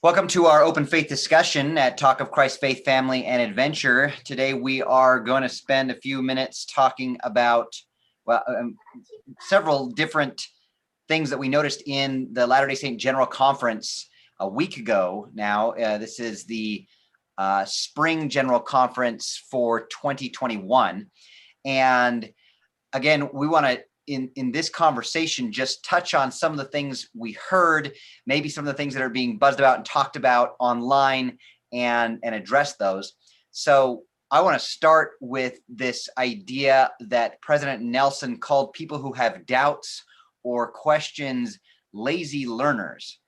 Welcome to our open faith discussion at Talk of Christ, Faith, Family, and Adventure. Today we are going to spend a few minutes talking about several different things that we noticed in the Latter-day Saint General Conference a week ago now. This is the Spring General Conference for 2021. And again, we want to in this conversation, just touch on some of the things we heard, maybe some of the things that are being buzzed about and talked about online, and address those. So I want to start with this idea that President Nelson called people who have doubts or questions lazy learners.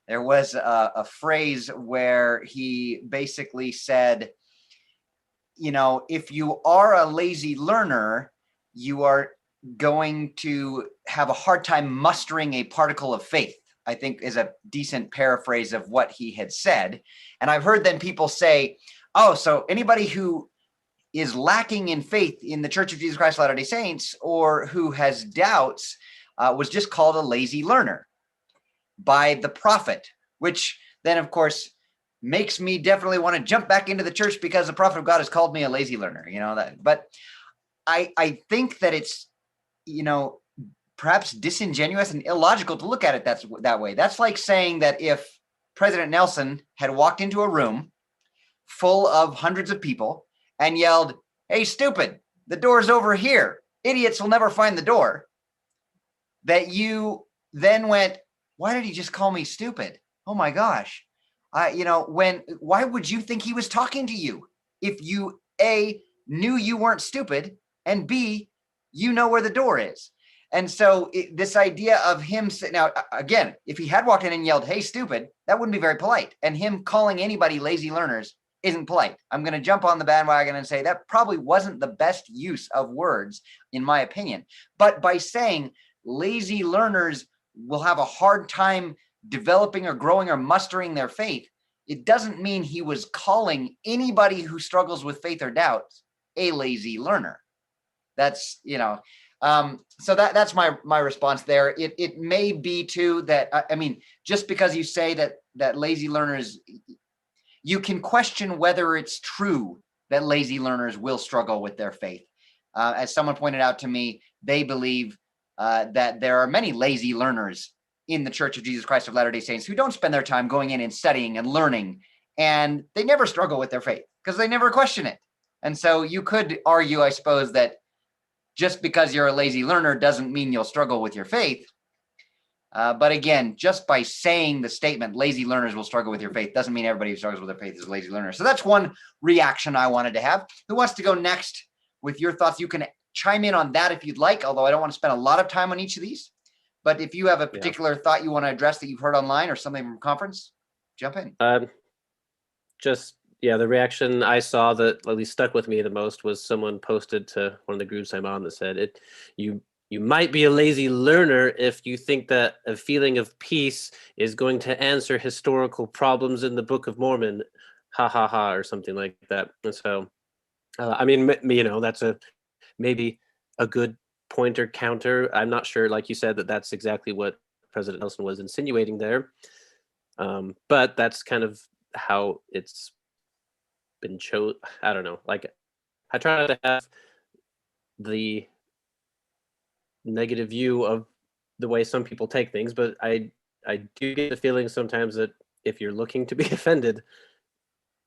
There was a phrase where he basically said, you know, if you are a lazy learner, you are going to have a hard time mustering a particle of faith, I think is a decent paraphrase of what he had said. And I've heard then people say, oh, so anybody who is lacking in faith in the Church of Jesus Christ of Latter-day Saints or who has doubts was just called a lazy learner by the prophet, which then, of course, makes me definitely want to jump back into the church because the prophet of God has called me a lazy learner, you know that. But I think that it's, you know, perhaps disingenuous and illogical to look at it that way. That's like saying that if President Nelson had walked into a room full of hundreds of people and yelled, "Hey, stupid, the door's over here. Idiots will never find the door," that you then went, why did he just call me stupid? Oh my gosh. Why would you think he was talking to you if you A, knew you weren't stupid, and B, you know where the door is? And so this idea of him, now, again, if he had walked in and yelled, "Hey, stupid," that wouldn't be very polite. And him calling anybody lazy learners isn't polite. I'm going to jump on the bandwagon and say that probably wasn't the best use of words, in my opinion. But by saying lazy learners will have a hard time developing or growing or mustering their faith, it doesn't mean he was calling anybody who struggles with faith or doubts a lazy learner. That's, so that's my response there. It may be too that, I mean, just because you say that lazy learners, you can question whether it's true that lazy learners will struggle with their faith. As someone pointed out to me, they believe that there are many lazy learners in the Church of Jesus Christ of Latter-day Saints who don't spend their time going in and studying and learning, and they never struggle with their faith because they never question it. And so you could argue, I suppose, that just because you're a lazy learner doesn't mean you'll struggle with your faith. But again, just by saying the statement, lazy learners will struggle with your faith, doesn't mean everybody who struggles with their faith is a lazy learner. So that's one reaction I wanted to have. Who wants to go next with your thoughts? You can chime in on that if you'd like, although I don't want to spend a lot of time on each of these. But if you have a particular thought you want to address that you've heard online or something from conference, jump in. The reaction I saw that at least stuck with me the most was someone posted to one of the groups I'm on that said, you might be a lazy learner if you think that a feeling of peace is going to answer historical problems in the Book of Mormon, ha ha ha, or something like that. And so, that's maybe a good pointer counter. I'm not sure, like you said, that's exactly what President Nelson was insinuating there. But that's kind of how it's been chosen. I don't know. Like, I try not to have the negative view of the way some people take things, but I do get the feeling sometimes that if you're looking to be offended,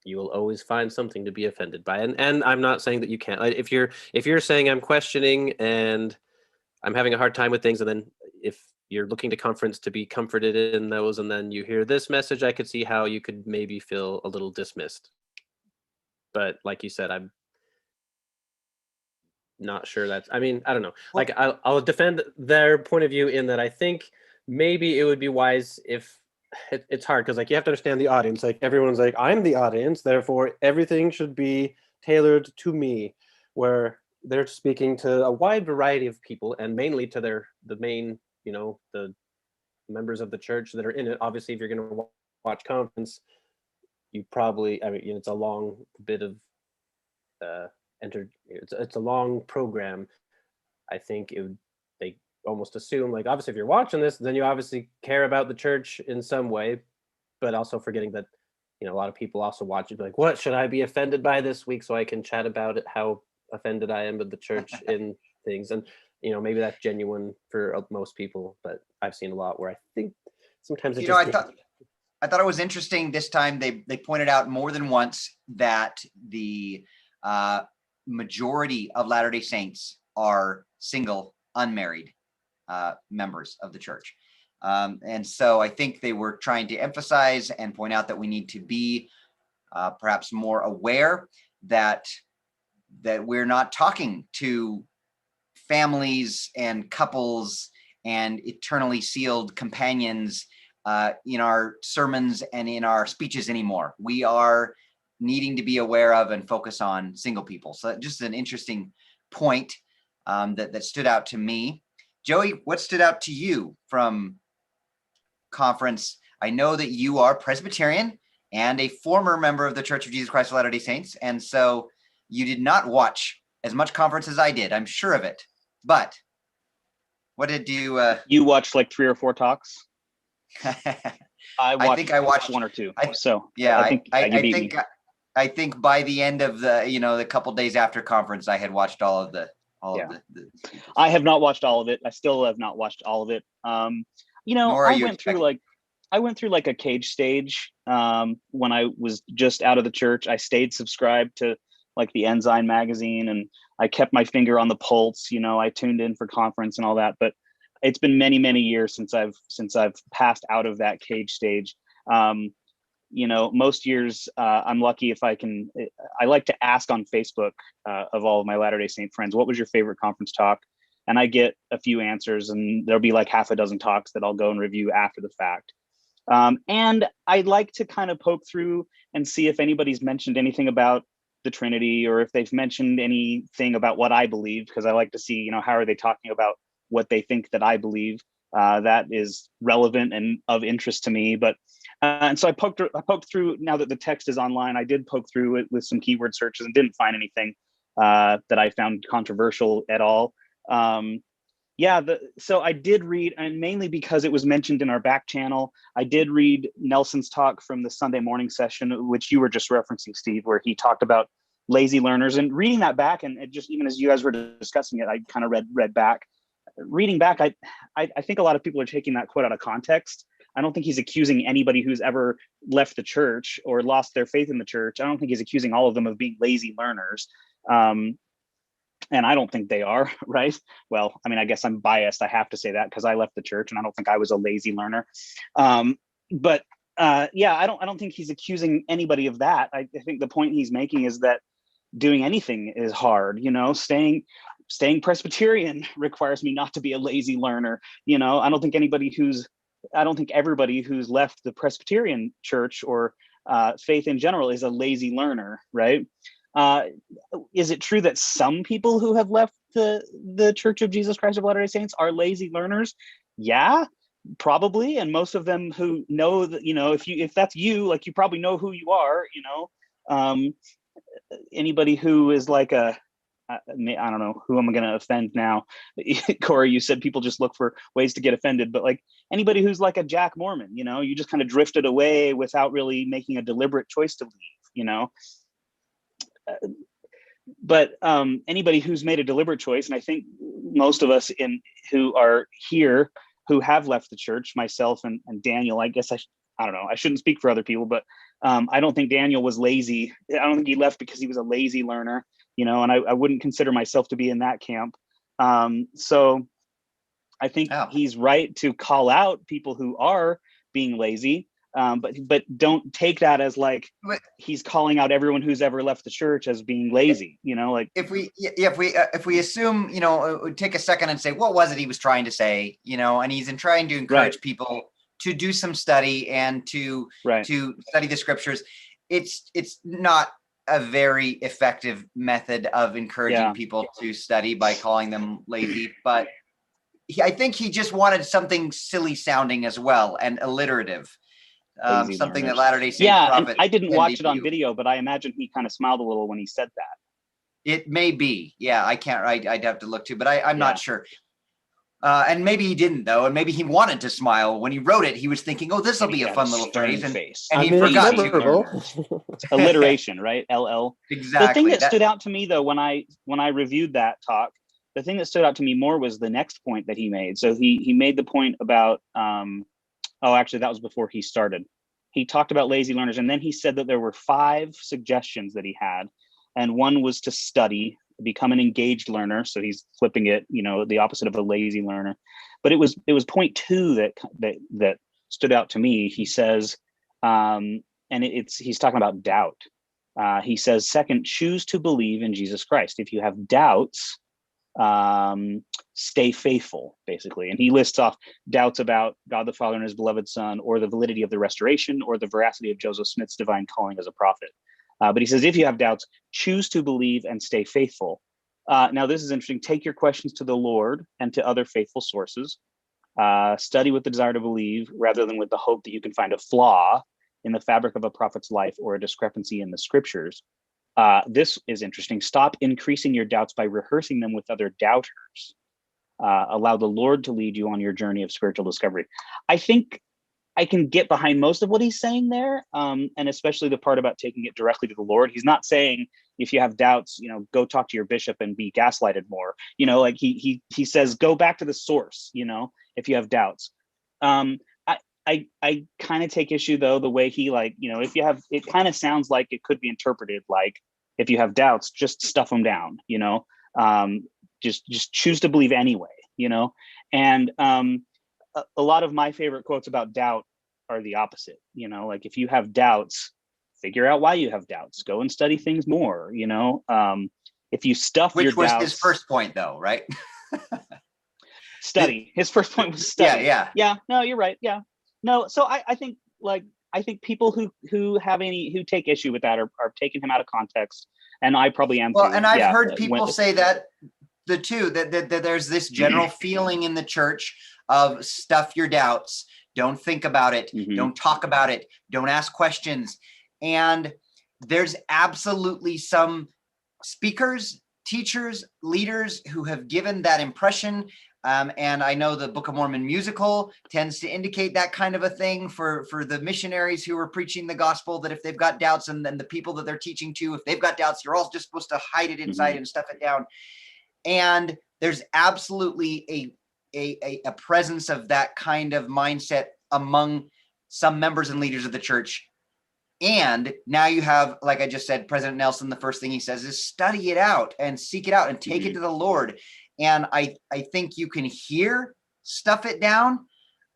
you will always find something to be offended by. And I'm not saying that you can't. If you're saying I'm questioning and I'm having a hard time with things, and then if you're looking to conference to be comforted in those, and then you hear this message, I could see how you could maybe feel a little dismissed. But like you said, I'm not sure that's, I don't know. Like, I'll defend their point of view in that I think maybe it would be wise if it's hard, because like you have to understand the audience. Like, everyone's like, I'm the audience, therefore everything should be tailored to me, where they're speaking to a wide variety of people, and mainly to the main, the members of the church that are in it. Obviously, if you're going to watch conference, you probably, it's a long bit of it's a long program. I think they almost assume, like, obviously if you're watching this, then you obviously care about the church in some way. but also forgetting that, a lot of people also watch it like, what should I be offended by this week, so I can chat about it, how offended I am with the church in things. And maybe that's genuine for most people, but I've seen a lot where I think sometimes it I thought it was interesting this time. They pointed out more than once that the majority of Latter-day Saints are single, unmarried members of the church. And so I think they were trying to emphasize and point out that we need to be perhaps more aware that we're not talking to families and couples and eternally sealed companions in our sermons and in our speeches anymore. We are needing to be aware of and focus on single people. So just an interesting point that stood out to me. Joey, what stood out to you from conference? I know that you are Presbyterian and a former member of the Church of Jesus Christ of Latter-day Saints, and so you did not watch as much conference as I did. I'm sure of it. But what did you? You watched like 3 or 4 talks. I think I watched 1 or 2. I think by the end of the couple days after conference, I had watched all of the. I have not watched all of it. I still have not watched all of it. I went through like a cage stage when I was just out of the church. I stayed subscribed to like the Ensign magazine, and I kept my finger on the pulse. I tuned in for conference and all that, but it's been many, many years since I've passed out of that cage stage. Most years I'm lucky if I like to ask on Facebook of all of my Latter-day Saint friends, what was your favorite conference talk? And I get a few answers, and there'll be like half a dozen talks that I'll go and review after the fact. And I'd like to kind of poke through and see if anybody's mentioned anything about the Trinity, or if they've mentioned anything about what I believe, because I like to see, how are they talking about what they think that I believe. That is relevant and of interest to me. But and so I poked through. Now that the text is online, I did poke through it with some keyword searches and didn't find anything that I found controversial at all. So I did read, and mainly because it was mentioned in our back channel, I did read Nelson's talk from the Sunday morning session, which you were just referencing, Steve, where he talked about lazy learners. And reading that back, and it just, even as you guys were discussing it, I kind of read back. Reading back, I think a lot of people are taking that quote out of context. I don't think he's accusing anybody who's ever left the church or lost their faith in the church. I don't think he's accusing all of them of being lazy learners. And I don't think they are, right? Well, I mean, I guess I'm biased. I have to say that because I left the church and I don't think I was a lazy learner. I don't think he's accusing anybody of that. I think the point he's making is that doing anything is hard. Staying Presbyterian requires me not to be a lazy learner. I don't think everybody who's left the Presbyterian church or faith in general is a lazy learner, right? Is it true that some people who have left the Church of Jesus Christ of Latter-day Saints are lazy learners? Yeah, probably. And most of them who know that, if that's you, like, you probably know who you are. Anybody who is like I don't know who I'm going to offend now. Corey, you said people just look for ways to get offended, but like anybody who's like a Jack Mormon, you just kind of drifted away without really making a deliberate choice to leave, but anybody who's made a deliberate choice, and I think most of us who are here who have left the church, myself and Daniel, I guess I don't know, I shouldn't speak for other people, but I don't think Daniel was lazy. I don't think he left because he was a lazy learner, and I wouldn't consider myself to be in that camp. So I think he's right to call out people who are being lazy. But don't take that as like he's calling out everyone who's ever left the church as being lazy. If we assume, take a second and say, what was it he was trying to say? And he's trying to encourage people to do some study and to study the scriptures. It's not a very effective method of encouraging people to study by calling them lazy, but I think he just wanted something silly sounding as well and alliterative. Something that Latter-day Saint prophet. I didn't watch it on video, but I imagine he kind of smiled a little when he said that. It may be. Yeah, I can't. I'd have to look too, but I'm not sure. And maybe he didn't though, and maybe he wanted to smile when he wrote it. He was thinking, "Oh, this will Maybe be he a had fun a little stern phrase," face. and I he mean, it's forgot to. memorable. Alliteration, right? LL. Exactly. The thing that stood out to me though, when I reviewed that talk, the thing that stood out to me more was the next point that he made. So he made the point about oh, actually, that was before he started. He talked about lazy learners, and then he said that there were 5 suggestions that he had, and one was to study, become an engaged learner. So he's flipping it, the opposite of a lazy learner. But it was point 2 that stood out to me. He says, and he's talking about doubt. He says, second, choose to believe in Jesus Christ. If you have doubts, stay faithful, basically. And he lists off doubts about God the Father and his beloved Son, or the validity of the restoration, or the veracity of Joseph Smith's divine calling as a prophet. But he says, if you have doubts, choose to believe and stay faithful. Now, this is interesting. Take your questions to the Lord and to other faithful sources. Study with the desire to believe rather than with the hope that you can find a flaw in the fabric of a prophet's life or a discrepancy in the scriptures. This is interesting. Stop increasing your doubts by rehearsing them with other doubters. Allow the Lord to lead you on your journey of spiritual discovery. I think I can get behind most of what he's saying there, and especially the part about taking it directly to the Lord. He's not saying if you have doubts, go talk to your bishop and be gaslighted more. Like he says, go back to the source. If you have doubts. I kind of take issue though the way he if you have, it kind of sounds like it could be interpreted like if you have doubts, just stuff them down. Just choose to believe anyway. And a lot of my favorite quotes about doubt are the opposite. Like if you have doubts, figure out why you have doubts. Go and study things more. If you stuff your doubts, which was his first point, though, right? Study. His first point was study. Yeah. No, you're right. Yeah. No. So I think people who take issue with that are taking him out of context, and I probably am. Well, too. and I've heard people say that that there's this general feeling in the church of stuff your doubts, don't think about it, don't talk about it, don't ask questions. And there's absolutely some speakers, teachers, leaders who have given that impression. And I know the Book of Mormon musical tends to indicate that kind of a thing for the missionaries who are preaching the gospel, that if they've got doubts, and then the people that they're teaching to, if they've got doubts, you're all just supposed to hide it inside and stuff it down. And there's absolutely a presence of that kind of mindset among some members and leaders of the church. And now you have, like I just said, President Nelson, the first thing he says is study it out and seek it out and take it to the Lord. And I think you can hear stuff it down.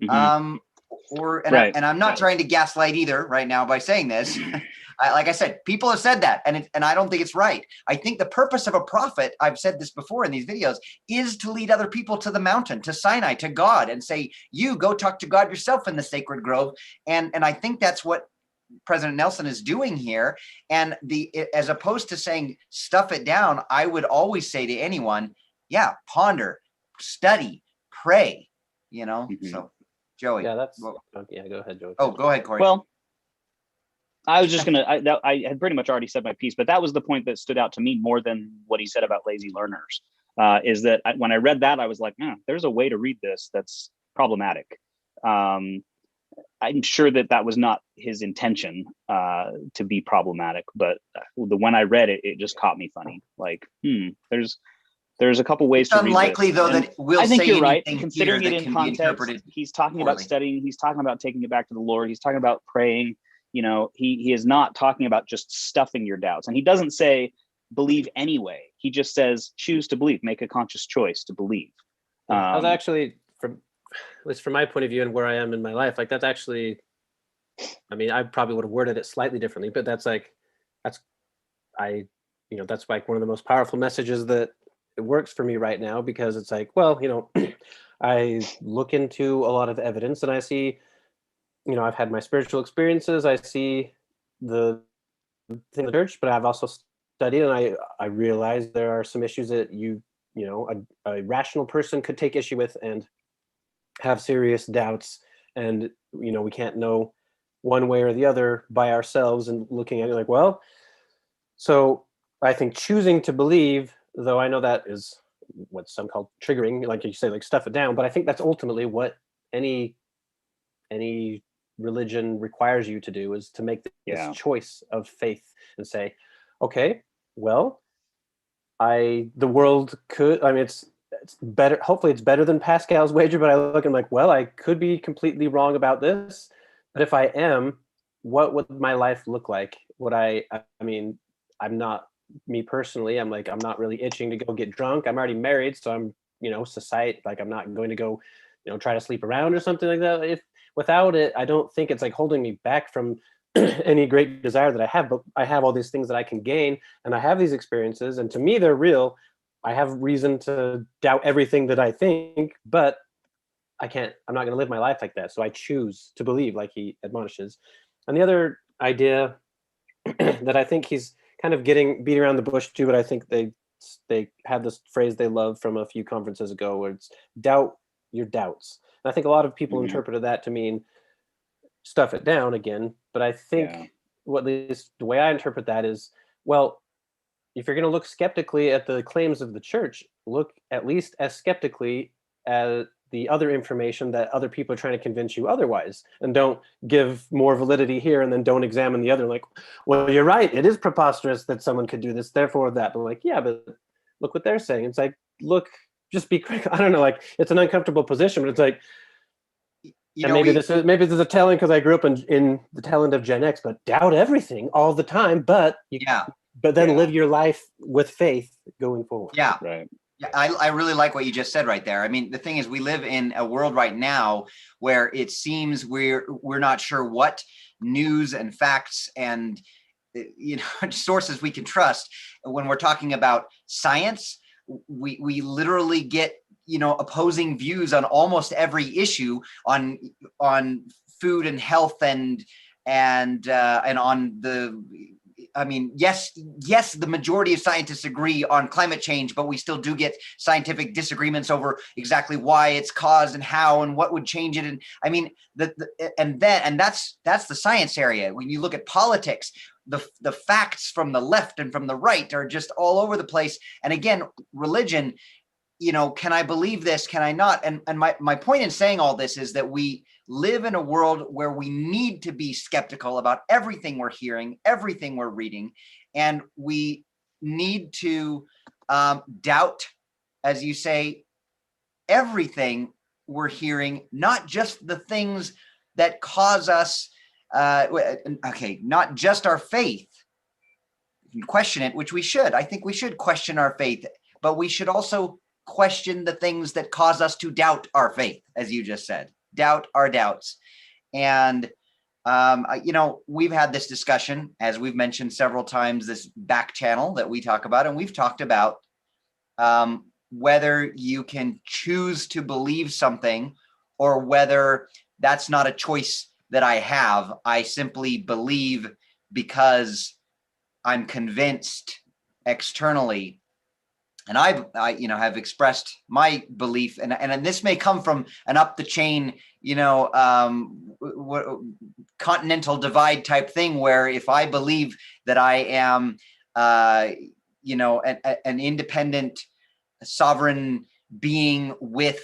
And I'm not trying to gaslight either right now by saying this. Like I said, people have said that, and I don't think it's right. I think the purpose of a prophet, I've said this before in these videos, is to lead other people to the mountain, to Sinai, to God, and say, you go talk to God yourself in the sacred grove. And I think that's what President Nelson is doing here. And as opposed to saying stuff it down, I would always say to anyone, ponder, study, pray, So Joey. Yeah, go ahead, Joey. Oh, go ahead, Corey. Well, I was just I had pretty much already said my piece, but that was the point that stood out to me more than what he said about lazy learners. Is that when I read that, I was like, there's a way to read this that's problematic. I'm sure that was not his intention to be problematic, but when I read it, it just caught me funny. Like, there's a couple ways to read this. Unlikely though that we'll I think say you're right. anything Considering here it that in can be interpreted context, he's talking poorly. about studying. He's talking about taking it back to the Lord. He's talking about praying. He is not talking about just stuffing your doubts. And he doesn't say believe anyway. He just says choose to believe, make a conscious choice to believe. I was actually, at least from my point of view and where I am in my life, like that's actually, I mean, I probably would have worded it slightly differently, but that's like one of the most powerful messages that it works for me right now, because it's like, well, I look into a lot of evidence and I see, I've had my spiritual experiences. I see the thing in the church, but I've also studied, and I realize there are some issues that a rational person could take issue with and have serious doubts. And, we can't know one way or the other by ourselves, and looking at it like, well, so I think choosing to believe, though I know that is what some call triggering, like you say, like stuff it down. But I think that's ultimately what any religion requires you to do, is to make this choice of faith and say, okay, well, the world could, I mean, it's better, hopefully it's better than Pascal's wager, but I look and like, well, I could be completely wrong about this, but if I am, what would my life look like? I mean, I'm not, me personally, I'm not really itching to go get drunk. I'm already married, so I'm, society, like I'm not going to go, try to sleep around or something like that. If without it, I don't think it's like holding me back from any great desire that I have, but I have all these things that I can gain, and I have these experiences, and to me, they're real. I have reason to doubt everything that I think, but I'm not going to live my life like that. So I choose to believe, like he admonishes. And the other idea that I think he's kind of beating around the bush too, but I think they have this phrase they love from a few conferences ago, where it's doubt your doubts. And I think a lot of people interpreted that to mean stuff it down again. But I think at least the way I interpret that is, well, if you're going to look skeptically at the claims of the church, look at least as skeptically at the other information that other people are trying to convince you otherwise, and don't give more validity here and then don't examine the other. Like, well, you're right, it is preposterous that someone could do this, therefore that. But like, yeah, but look what they're saying. It's like, look, just be critical. I don't know, like, it's an uncomfortable position, but it's like, maybe this is a telling because I grew up in the tail end of Gen X, but doubt everything all the time, but then live your life with faith going forward. Yeah. Right. Yeah, I really like what you just said right there. I mean, the thing is, we live in a world right now where it seems we're not sure what news and facts and sources we can trust. When we're talking about science, we literally get opposing views on almost every issue, on food and health and on the. I mean, yes, the majority of scientists agree on climate change, but we still do get scientific disagreements over exactly why it's caused and how and what would change it. And I mean, that's the science area. When you look at politics, the facts from the left and from the right are just all over the place. And again, religion, can I believe this? Can I not? And my point in saying all this is that we live in a world where we need to be skeptical about everything we're hearing, everything we're reading, and we need to doubt, as you say, everything we're hearing, not just the things that cause us, not just our faith. You can question it, which we should. I think we should question our faith, but we should also question the things that cause us to doubt our faith, as you just said. Doubt our doubts. And we've had this discussion, as we've mentioned several times, this back channel that we talk about, and we've talked about whether you can choose to believe something or whether that's not a choice that I have. I simply believe because I'm convinced externally. And I have expressed my belief, and this may come from an up the chain, continental divide type thing, where if I believe that I am, an independent, sovereign being with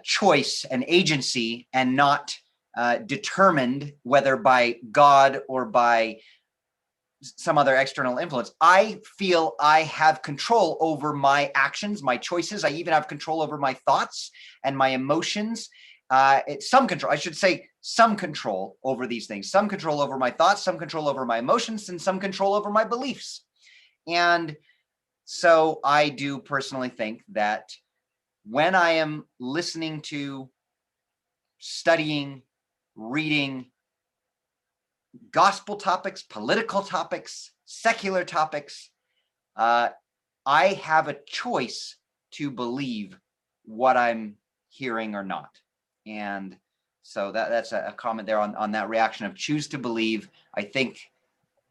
choice and agency, and not determined whether by God or by some other external influence, I feel I have control over my actions, my choices. I even have control over my thoughts and my emotions. Some control over these things, some control over my thoughts, some control over my emotions, and some control over my beliefs. And so I do personally think that when I am listening to, studying, reading gospel topics, political topics, secular topics, I have a choice to believe what I'm hearing or not. And so that's a comment there on that reaction of choose to believe. I think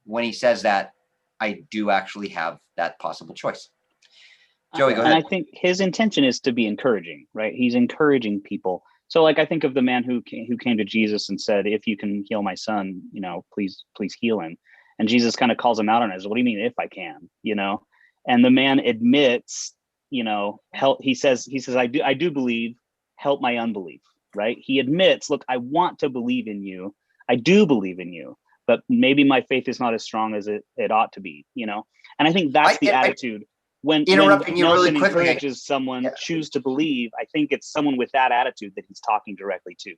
when he says that, I do actually have that possible choice. Joey, go ahead. And I think his intention is to be encouraging, right? He's encouraging people. So like, I think of the man who came to Jesus and said, if you can heal my son, please heal him. And Jesus kind of calls him out on it. What do you mean if I can, And the man admits help. He says, I do believe, help my unbelief, right? He admits, look, I want to believe in you. I do believe in you, but maybe my faith is not as strong as it ought to be, And I think that's the attitude. When interrupting you Nelson really quickly, encourages someone choose to believe, I think it's someone with that attitude that he's talking directly to.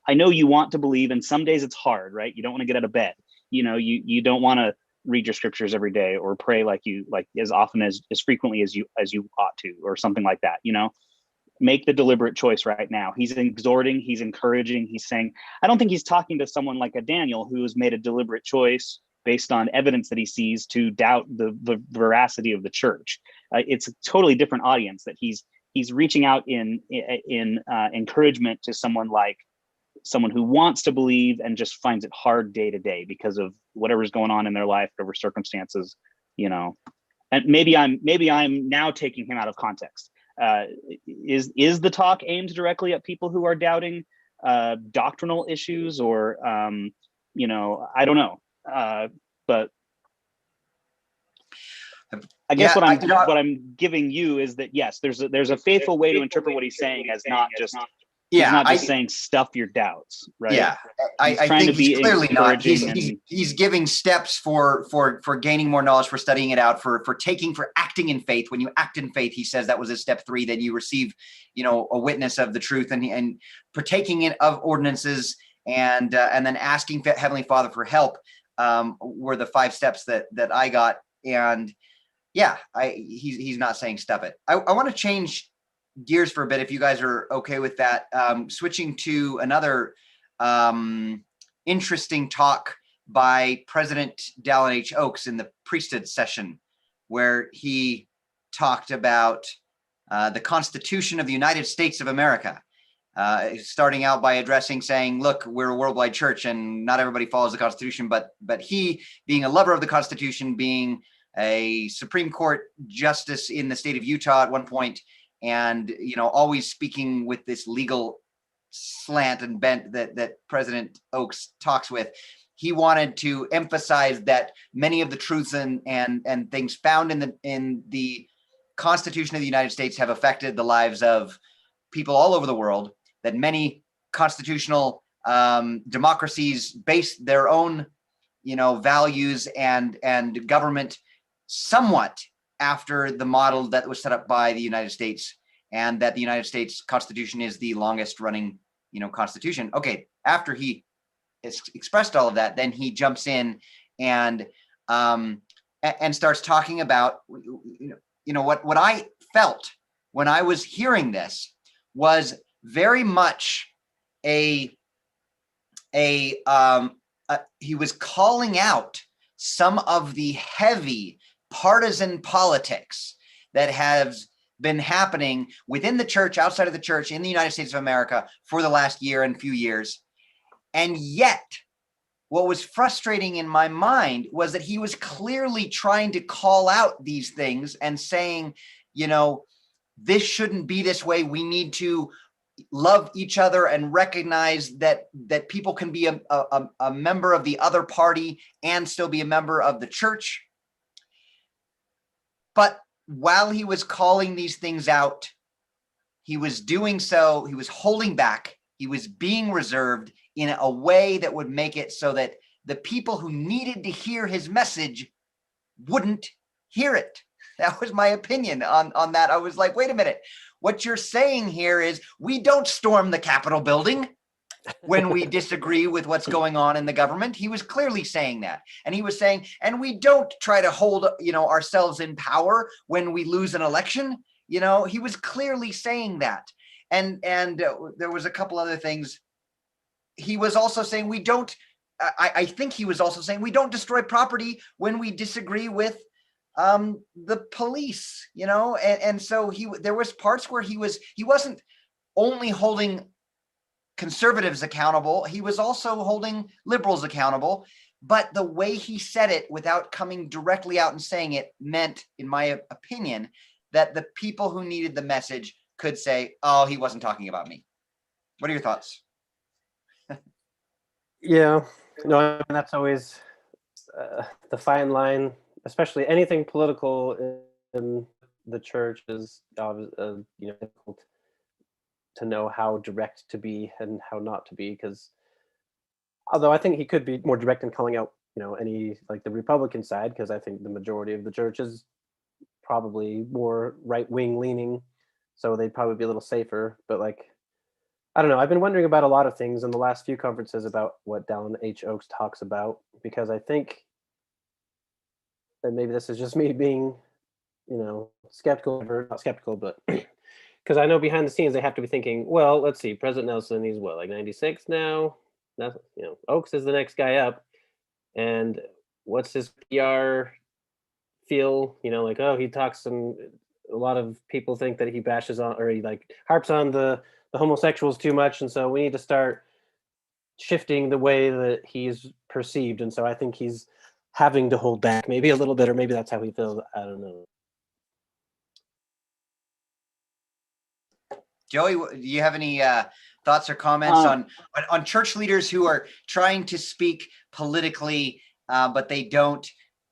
I know you want to believe, and some days it's hard, right? You don't want to get out of bed. You don't want to read your scriptures every day or pray like as often as frequently as you ought to, or something like that. Make the deliberate choice right now. He's exhorting, he's encouraging, he's saying, I don't think he's talking to someone like a Daniel who has made a deliberate choice based on evidence that he sees to doubt the veracity of the church. It's a totally different audience that he's reaching out in encouragement to someone who wants to believe and just finds it hard day to day because of whatever's going on in their life, whatever circumstances, And maybe I'm now taking him out of context. Is the talk aimed directly at people who are doubting doctrinal issues, or I don't know. But I guess what I'm giving you is that yes, there's a faithful way to interpret what he's saying as not just saying stuff your doubts, right? Yeah, I think he's clearly not. He's giving steps for gaining more knowledge, for studying it out, for acting in faith. When you act in faith, he says that was a step 3. Then you receive, a witness of the truth, and partaking in of ordinances, and then asking Heavenly Father for help were the 5 steps that I got. And yeah, he's not saying stuff it. I want to change gears for a bit, if you guys are okay with that, switching to another interesting talk by President Dallin H in the priesthood session, where he talked about the Constitution of the United States of America, starting out by saying, look, we're a worldwide church and not everybody follows the Constitution, but he, being a lover of the Constitution, being a Supreme Court justice in the state of Utah at one point, and always speaking with this legal slant and bent that President Oaks talks with, he wanted to emphasize that many of the truths and things found in the Constitution of the United States have affected the lives of people all over the world, that many constitutional democracies base their own values and government somewhat after the model that was set up by the United States, and that the United States Constitution is the longest running, Constitution. Okay, after he expressed all of that, then he jumps in and starts talking about, what I felt when I was hearing this was very much he was calling out some of the heavy partisan politics that has been happening within the church, outside of the church, in the United States of America for the last year and few years. And yet, what was frustrating in my mind was that he was clearly trying to call out these things and saying, this shouldn't be this way. We need to love each other and recognize that people can be a member of the other party and still be a member of the church. But while he was calling these things out, he was doing so, he was holding back, he was being reserved in a way that would make it so that the people who needed to hear his message wouldn't hear it. That was my opinion on that. I was like, wait a minute. What you're saying here is we don't storm the Capitol building when we disagree with what's going on in the government. He was clearly saying that. And he was saying, and we don't try to hold, ourselves in power when we lose an election. He was clearly saying that. And there was a couple other things. He was also saying I think he was also saying we don't destroy property when we disagree with the police, and so there was parts where he wasn't only holding conservatives accountable, he was also holding liberals accountable. But the way he said it without coming directly out and saying it meant, in my opinion, that the people who needed the message could say, oh, he wasn't talking about me. What are your thoughts? Yeah, no, I mean, that's always the fine line, especially anything political in the church is difficult to know how direct to be and how not to be, because although I think he could be more direct in calling out any like the Republican side, because I think the majority of the church is probably more right-wing leaning, so they'd probably be a little safer. But like, I don't know, I've been wondering about a lot of things in the last few conferences about what Dallin H. Oaks talks about, because I think that maybe this is just me being skeptical, or not skeptical, but because I know behind the scenes they have to be thinking, well, let's see, President Nelson, he's what, like 96 now? Oaks is the next guy up, and what's his PR feel? Like, oh, he talks, and a lot of people think that he bashes on, or he like harps on the homosexuals too much, and so we need to start shifting the way that he's perceived. And so I think he's having to hold back maybe a little bit, or maybe that's how he feels. I don't know. Joey, do you have any thoughts or comments on church leaders who are trying to speak politically, but they don't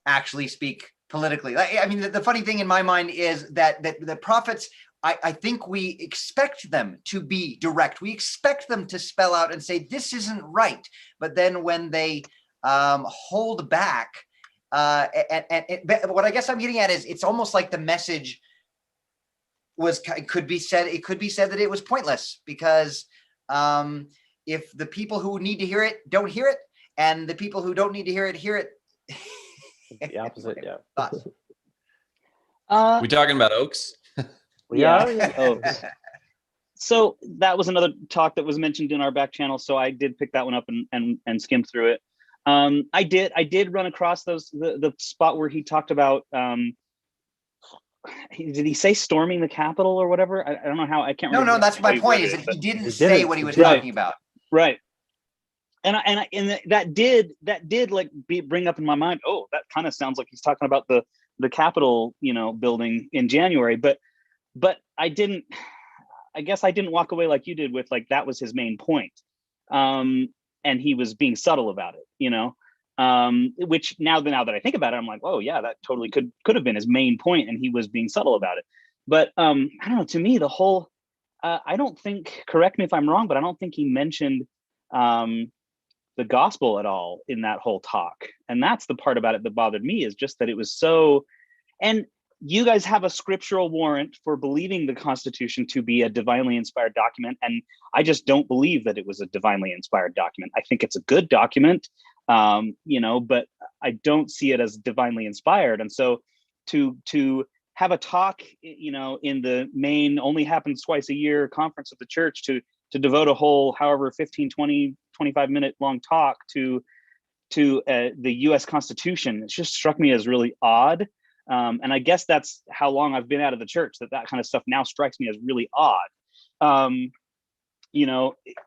actually speak politically? I mean, the funny thing in my mind is that the prophets, I think we expect them to be direct. We expect them to spell out and say, this isn't right. But then when they hold back, but what I guess I'm getting at is it's almost like the message it could be said that it was pointless, because if the people who need to hear it don't hear it, and the people who don't need to hear it the opposite. Yeah. Thoughts? We talking about Oaks? Yeah. Oaks. So that was another talk that was mentioned in our back channel, so I did pick that one up and skim through it. I did run across the spot where he talked about did he say storming the Capitol or whatever? I don't know how. I can't remember. No, that's my point, is that he didn't say what he was talking about. Right. And that did like bring up in my mind, oh, that kind of sounds like he's talking about the Capitol, building in January. But I guess I didn't walk away like you did with like that was his main point. And he was being subtle about it, which now that I think about it, I'm like, oh yeah, that totally could have been his main point, and he was being subtle about it. But I don't know, to me, the whole, I don't think, correct me if I'm wrong, but I don't think he mentioned the gospel at all in that whole talk. And that's the part about it that bothered me, is just that it was so, and you guys have a scriptural warrant for believing the Constitution to be a divinely inspired document. And I just don't believe that it was a divinely inspired document. I think it's a good document, but I don't see it as divinely inspired. And so to have a talk, in the main, only happens twice a year conference of the church, to devote a whole, however, 15, 20, 25 minute long talk to the US Constitution, it just struck me as really odd. And I guess that's how long I've been out of the church, that kind of stuff now strikes me as really odd. When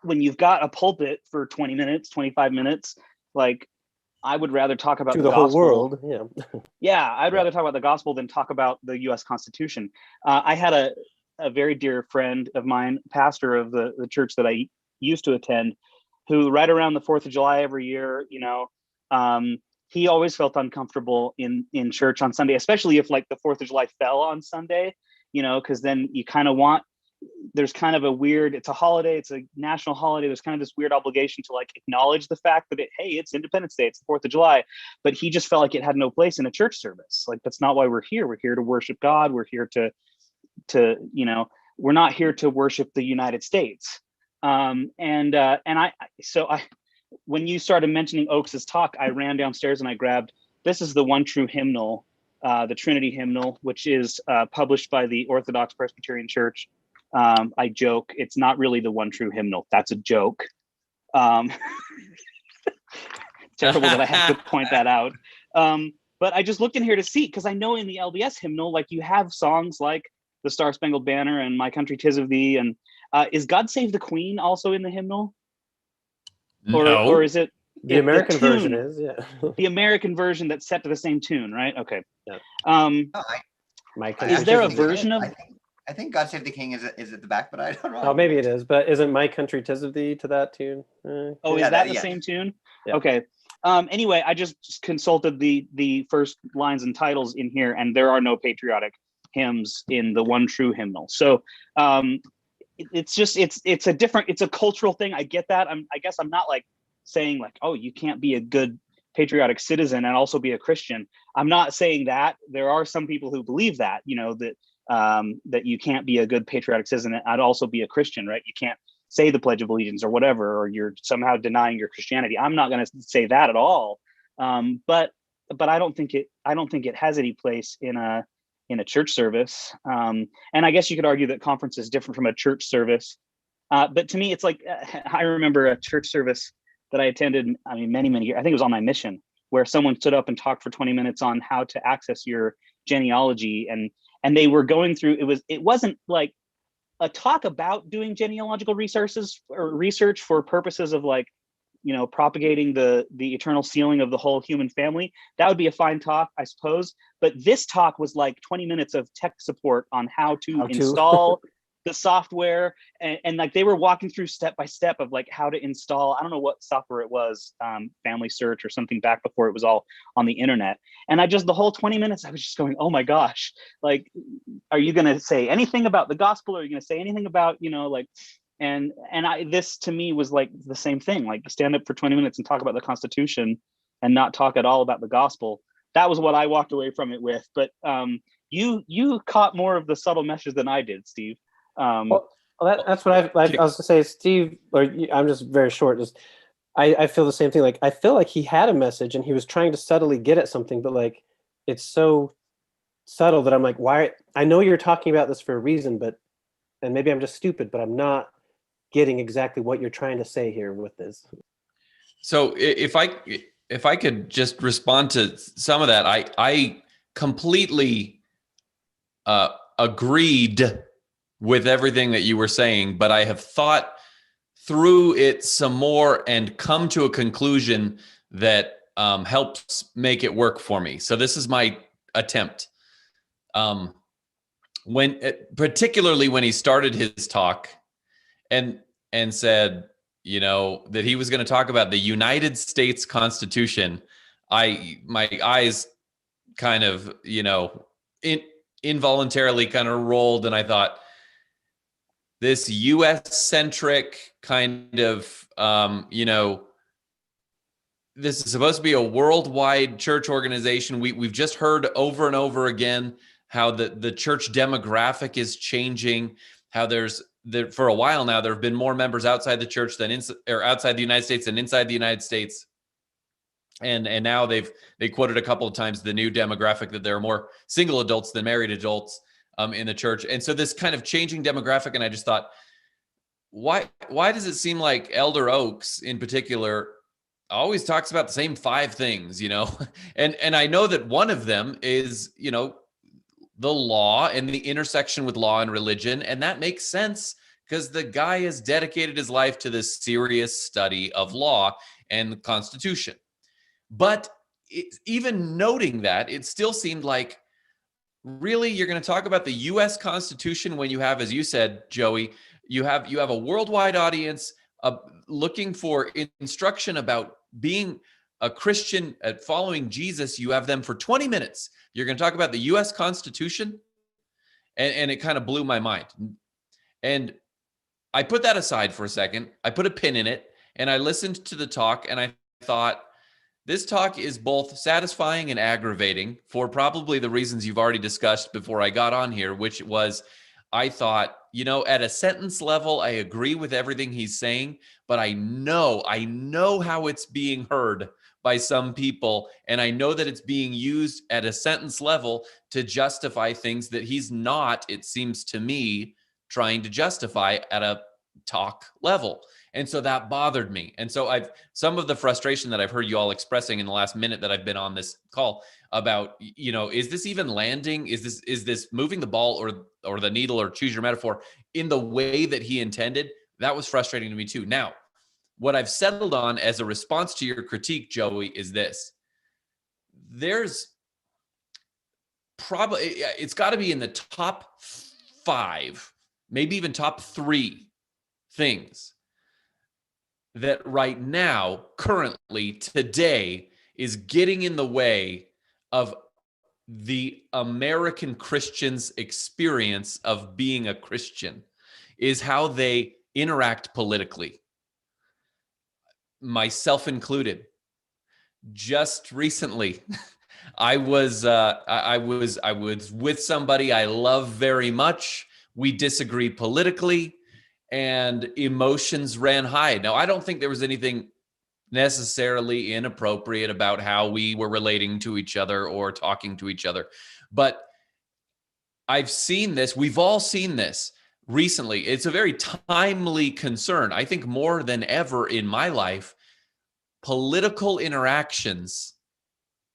you've got a pulpit for 20 minutes, 25 minutes, like, I would rather talk about the gospel. Whole world. Yeah. Yeah, I'd rather talk about the gospel than talk about the US Constitution. I had a very dear friend of mine, pastor of the church that I used to attend, who right around the 4th of July every year, he always felt uncomfortable in church on Sunday, especially if like the 4th of July fell on Sunday, because then you kind of there's kind of a weird, it's a holiday, it's a national holiday. There's kind of this weird obligation to like acknowledge the fact that hey, it's Independence Day, it's the 4th of July. But he just felt like it had no place in a church service. Like, that's not why we're here. We're here to worship God. We're here to we're not here to worship the United States. When you started mentioning Oaks's talk, I ran downstairs and I grabbed, this is the One True Hymnal, the Trinity Hymnal, which is published by the Orthodox Presbyterian Church. I joke, it's not really the One True Hymnal. That's a joke. Terrible that I have to point that out. But I just looked in here to see, because I know in the LDS hymnal, like, you have songs like the Star Spangled Banner and My Country 'Tis of Thee. And is God Save the Queen also in the hymnal? No. Or is it the American version is, yeah. The American version that's set to the same tune, right? Okay. Yeah. Is there a version of? I think God Save the King is at the back, but I don't know. Oh, maybe it is, but isn't My Country 'Tis of Thee to that tune? Is that the same tune? Yeah. Okay. Anyway, I just consulted the first lines and titles in here, and there are no patriotic hymns in the One True Hymnal. So it's a cultural thing. I get that. I guess I'm not like saying like, oh, you can't be a good patriotic citizen and also be a Christian. I'm not saying that. There are some people who believe that, that you can't be a good patriotic citizen and also be a Christian, right? You can't say the Pledge of Allegiance or whatever, or you're somehow denying your Christianity. I'm not going to say that at all. But I don't think it has any place in a church service. And I guess you could argue that conference is different from a church service. But to me, it's like, I remember a church service that I attended, many, many years, I think it was on my mission, where someone stood up and talked for 20 minutes on how to access your genealogy. And they were going through, it wasn't like a talk about doing genealogical resources or research for purposes of like, propagating the eternal sealing of the whole human family. That would be a fine talk, I suppose. But this talk was like 20 minutes of tech support on how to install the software. And like they were walking through step by step of like how to install, I don't know what software it was, Family Search or something back before it was all on the internet. And the whole 20 minutes, I was just going, oh my gosh, like, are you going to say anything about the gospel? Or are you going to say anything about, this to me was like the same thing, like stand up for 20 minutes and talk about the Constitution and not talk at all about the gospel. That was what I walked away from it with. But you caught more of the subtle message than I did, Steve. That's what I was going to say, Steve, I'm just very short. I feel the same thing. Like, I feel like he had a message and he was trying to subtly get at something, but like, it's so subtle that I'm like, why? I know you're talking about this for a reason, and maybe I'm just stupid, but I'm not getting exactly what you're trying to say here with this. So if I could just respond to some of that, I completely agreed with everything that you were saying, but I have thought through it some more and come to a conclusion that helps make it work for me. So this is my attempt. Particularly when he started his talk and said, that he was going to talk about the United States Constitution, my eyes kind of, involuntarily kind of rolled, and I thought, this U.S. centric kind of, this is supposed to be a worldwide church organization. We've just heard over and over again how the church demographic is changing, how for a while now, there have been more members outside the church outside the United States than inside the United States. And now they quoted a couple of times the new demographic that there are more single adults than married adults in the church. And so this kind of changing demographic, and I just thought, why does it seem like Elder Oaks in particular always talks about the same 5 things, and I know that one of them is, the law and the intersection with law and religion. And that makes sense because the guy has dedicated his life to this serious study of law and the Constitution. But even noting that, it still seemed like, really, you're going to talk about the U.S. Constitution when you have, as you said, Joey, you have a worldwide audience looking for instruction about being a Christian, at following Jesus. You have them for 20 minutes. You're going to talk about the U.S. Constitution, and it kind of blew my mind. And I put that aside for a second. I put a pin in it, and I listened to the talk, and I thought, this talk is both satisfying and aggravating for probably the reasons you've already discussed before I got on here, which was, I thought, at a sentence level, I agree with everything he's saying, but I know how it's being heard by some people, and I know that it's being used at a sentence level to justify things that he's not, it seems to me, trying to justify at a talk level. And so that bothered me. And so some of the frustration that I've heard you all expressing in the last minute that I've been on this call about, is this even landing? Is this moving the ball or the needle, or choose your metaphor, in the way that he intended? That was frustrating to me too. Now, what I've settled on as a response to your critique, Joey, is this. There's probably, it's got to be in the top 5, maybe even top 3 things that right now, currently, today, is getting in the way of the American Christian's experience of being a Christian is how they interact politically, myself included. Just recently, I was with somebody I love very much. We disagree politically, and emotions ran high. Now, I don't think there was anything necessarily inappropriate about how we were relating to each other or talking to each other, but I've seen this. We've all seen this recently. It's a very timely concern. I think more than ever in my life, political interactions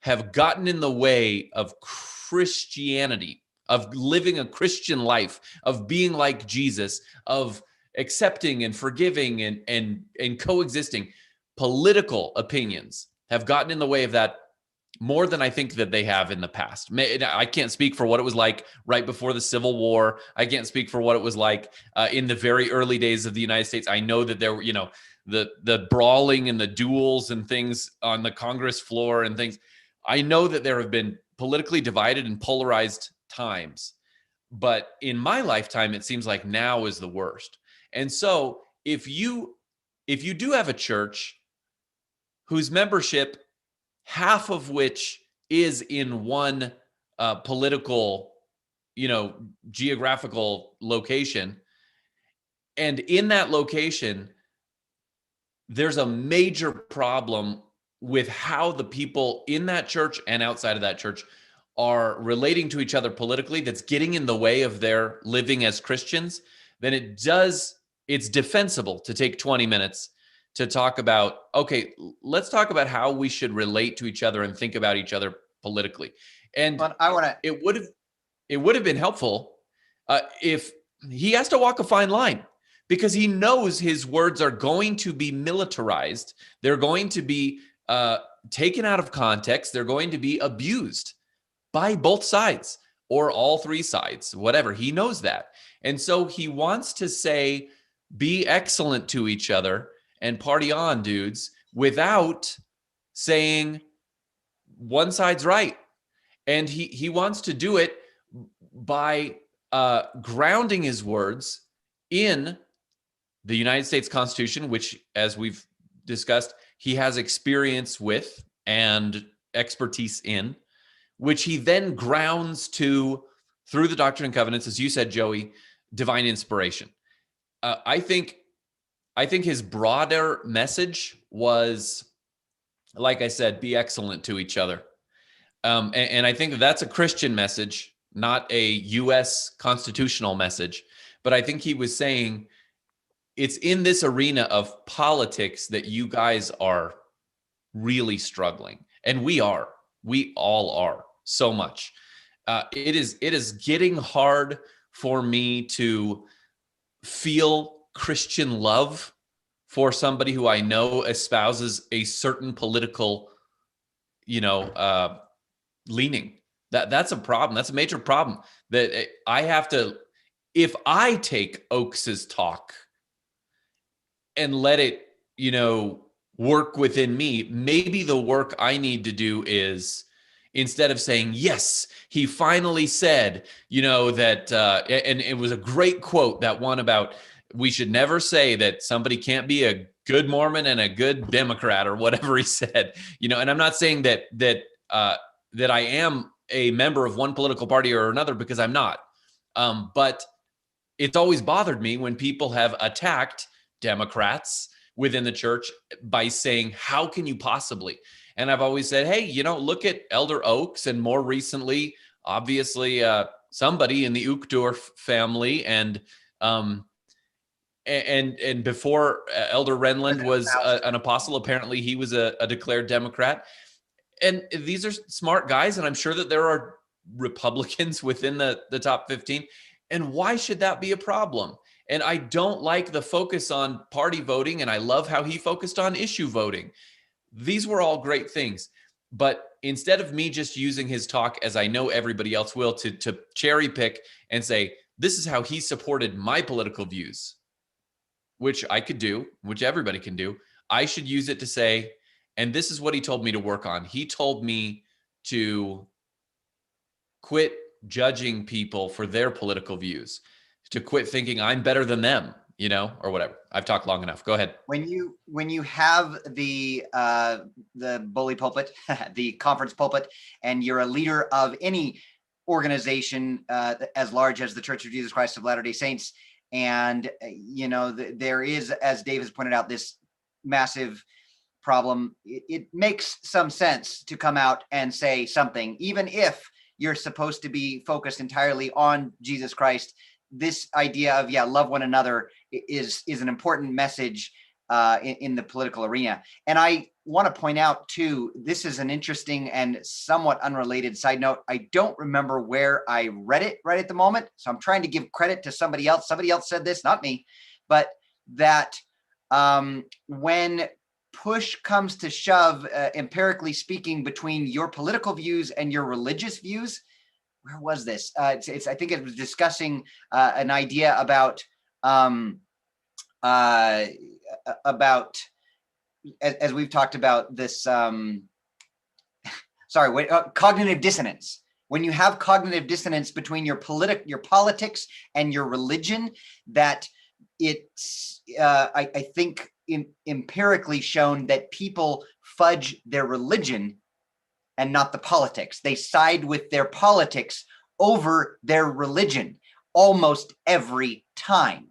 have gotten in the way of Christianity, of living a Christian life, of being like Jesus, of accepting and forgiving and coexisting. Political opinions have gotten in the way of that more than I think that they have in the past. I can't speak for what it was like right before the Civil War. I can't speak for what it was like in the very early days of the United States. I know that there were, the brawling and the duels and things on the Congress floor and things. I know that there have been politically divided and polarized times, but in my lifetime, it seems like now is the worst. And so if you do have a church whose membership, half of which is in one political, geographical location, and in that location, there's a major problem with how the people in that church and outside of that church are relating to each other politically, that's getting in the way of their living as Christians, then it's defensible to take 20 minutes to talk about, okay, let's talk about how we should relate to each other and think about each other politically. And it would have been helpful if he has to walk a fine line, because he knows his words are going to be militarized. They're going to be taken out of context. They're going to be abused by both sides or all three sides, whatever. He knows that. And so he wants to say, be excellent to each other and party on, dudes, without saying one side's right. And he wants to do it by grounding his words in the United States Constitution, which, as we've discussed, he has experience with and expertise in, which he then grounds through the Doctrine and Covenants, as you said, Joey, divine inspiration. I think his broader message was, like I said, be excellent to each other. And I think that's a Christian message, not a U.S. constitutional message. But I think he was saying, it's in this arena of politics that you guys are really struggling. And we all are so much. It is getting hard for me to feel Christian love for somebody who I know espouses a certain political, leaning. That's a problem. That's a major problem that I have to, if I take Oakes's talk and let it, work within me, maybe the work I need to do is, instead of saying, yes, he finally said, that, and it was a great quote, that one about, we should never say that somebody can't be a good Mormon and a good Democrat or whatever he said, and I'm not saying that I am a member of one political party or another, because I'm not. But it's always bothered me when people have attacked Democrats within the church by saying, how can you possibly? And I've always said, hey, look at Elder Oakes, and more recently, obviously, somebody in the Uchtdorf family, and before Elder Renlund was an apostle, apparently he was a declared Democrat. And these are smart guys, and I'm sure that there are Republicans within the top 15. And why should that be a problem? And I don't like the focus on party voting, and I love how he focused on issue voting. These were all great things. But instead of me just using his talk, as I know everybody else will, to cherry pick and say, this is how he supported my political views, which I could do, which everybody can do, I should use it to say, and this is what he told me to work on. He told me to quit judging people for their political views, to quit thinking I'm better than them, or whatever. I've talked long enough. Go ahead. When you have the bully pulpit, the conference pulpit, and you're a leader of any organization as large as the Church of Jesus Christ of Latter-day Saints, and there is, as Dave has pointed out, this massive problem, it makes some sense to come out and say something, even if you're supposed to be focused entirely on Jesus Christ. This idea of love one another is an important message in the political arena. And I want to point out too, this is an interesting and somewhat unrelated side note. I don't remember where I read it right at the moment, so I'm trying to give credit to somebody else. Somebody else said this, not me, but that when push comes to shove, empirically speaking, between your political views and your religious views, where was this? I think it was discussing an idea about as we've talked about this. Cognitive dissonance. When you have cognitive dissonance between your politics and your religion, that it's I think empirically shown that people fudge their religion and not the politics. They side with their politics over their religion almost every time.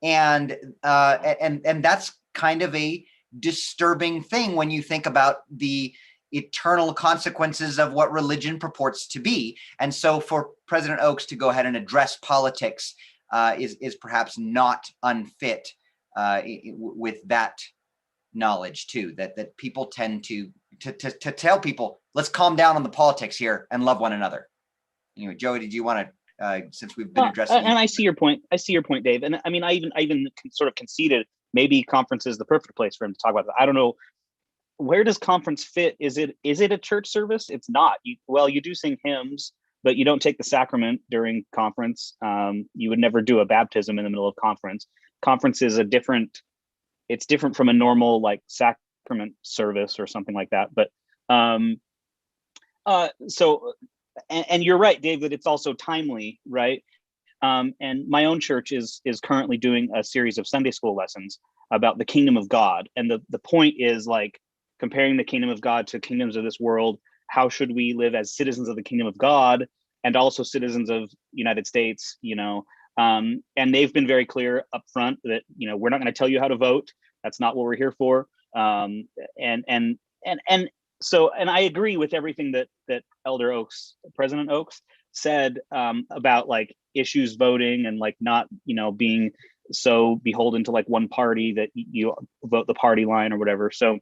And that's kind of a disturbing thing when you think about the eternal consequences of what religion purports to be. And so for President Oaks to go ahead and address politics is perhaps not unfit with that knowledge too, that people tend to tell people, let's calm down on the politics here and love one another. Anyway, Joey, did you want to, since we've been addressing and I see your point, Dave. And I mean, I even sort of conceded maybe conference is the perfect place for him to talk about that. I don't know, where does conference fit? Is it a church service? It's not. You do sing hymns, but you don't take the sacrament during conference. You would never do a baptism in the middle of conference. Conference is it's different from a normal like sacrament service or something like that. But so you're right, Dave, that it's also timely, right? And my own church is currently doing a series of Sunday school lessons about the kingdom of God. And the point is like comparing the kingdom of God to kingdoms of this world. How should we live as citizens of the kingdom of God and also citizens of United States, and they've been very clear up front that, we're not going to tell you how to vote. That's not what we're here for. And I agree with everything that Elder Oaks, President Oaks said about like issues voting and like not, being so beholden to like one party that you vote the party line or whatever. So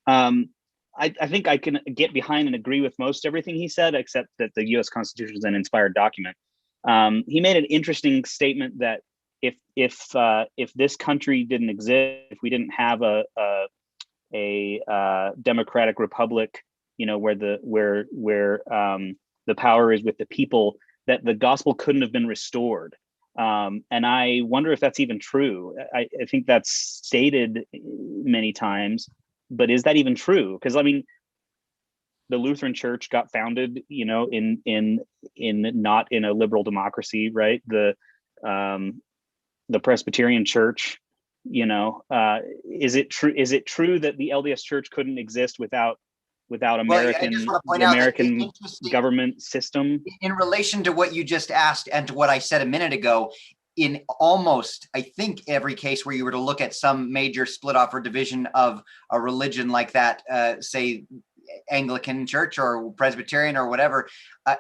I think I can get behind and agree with most everything he said, except that the U.S. Constitution is an inspired document. He made an interesting statement that if this country didn't exist, if we didn't have a democratic republic, where the power is with the people, that the gospel couldn't have been restored. And I wonder if that's even true. I think that's stated many times, but is that even true? Because I mean, the Lutheran Church got founded, in not in a liberal democracy, right? The Presbyterian Church, is it true? Is it true that the LDS Church couldn't exist without American government system? In relation to what you just asked and to what I said a minute ago, in almost, I think, every case where you were to look at some major split off or division of a religion like that, say Anglican Church or Presbyterian or whatever,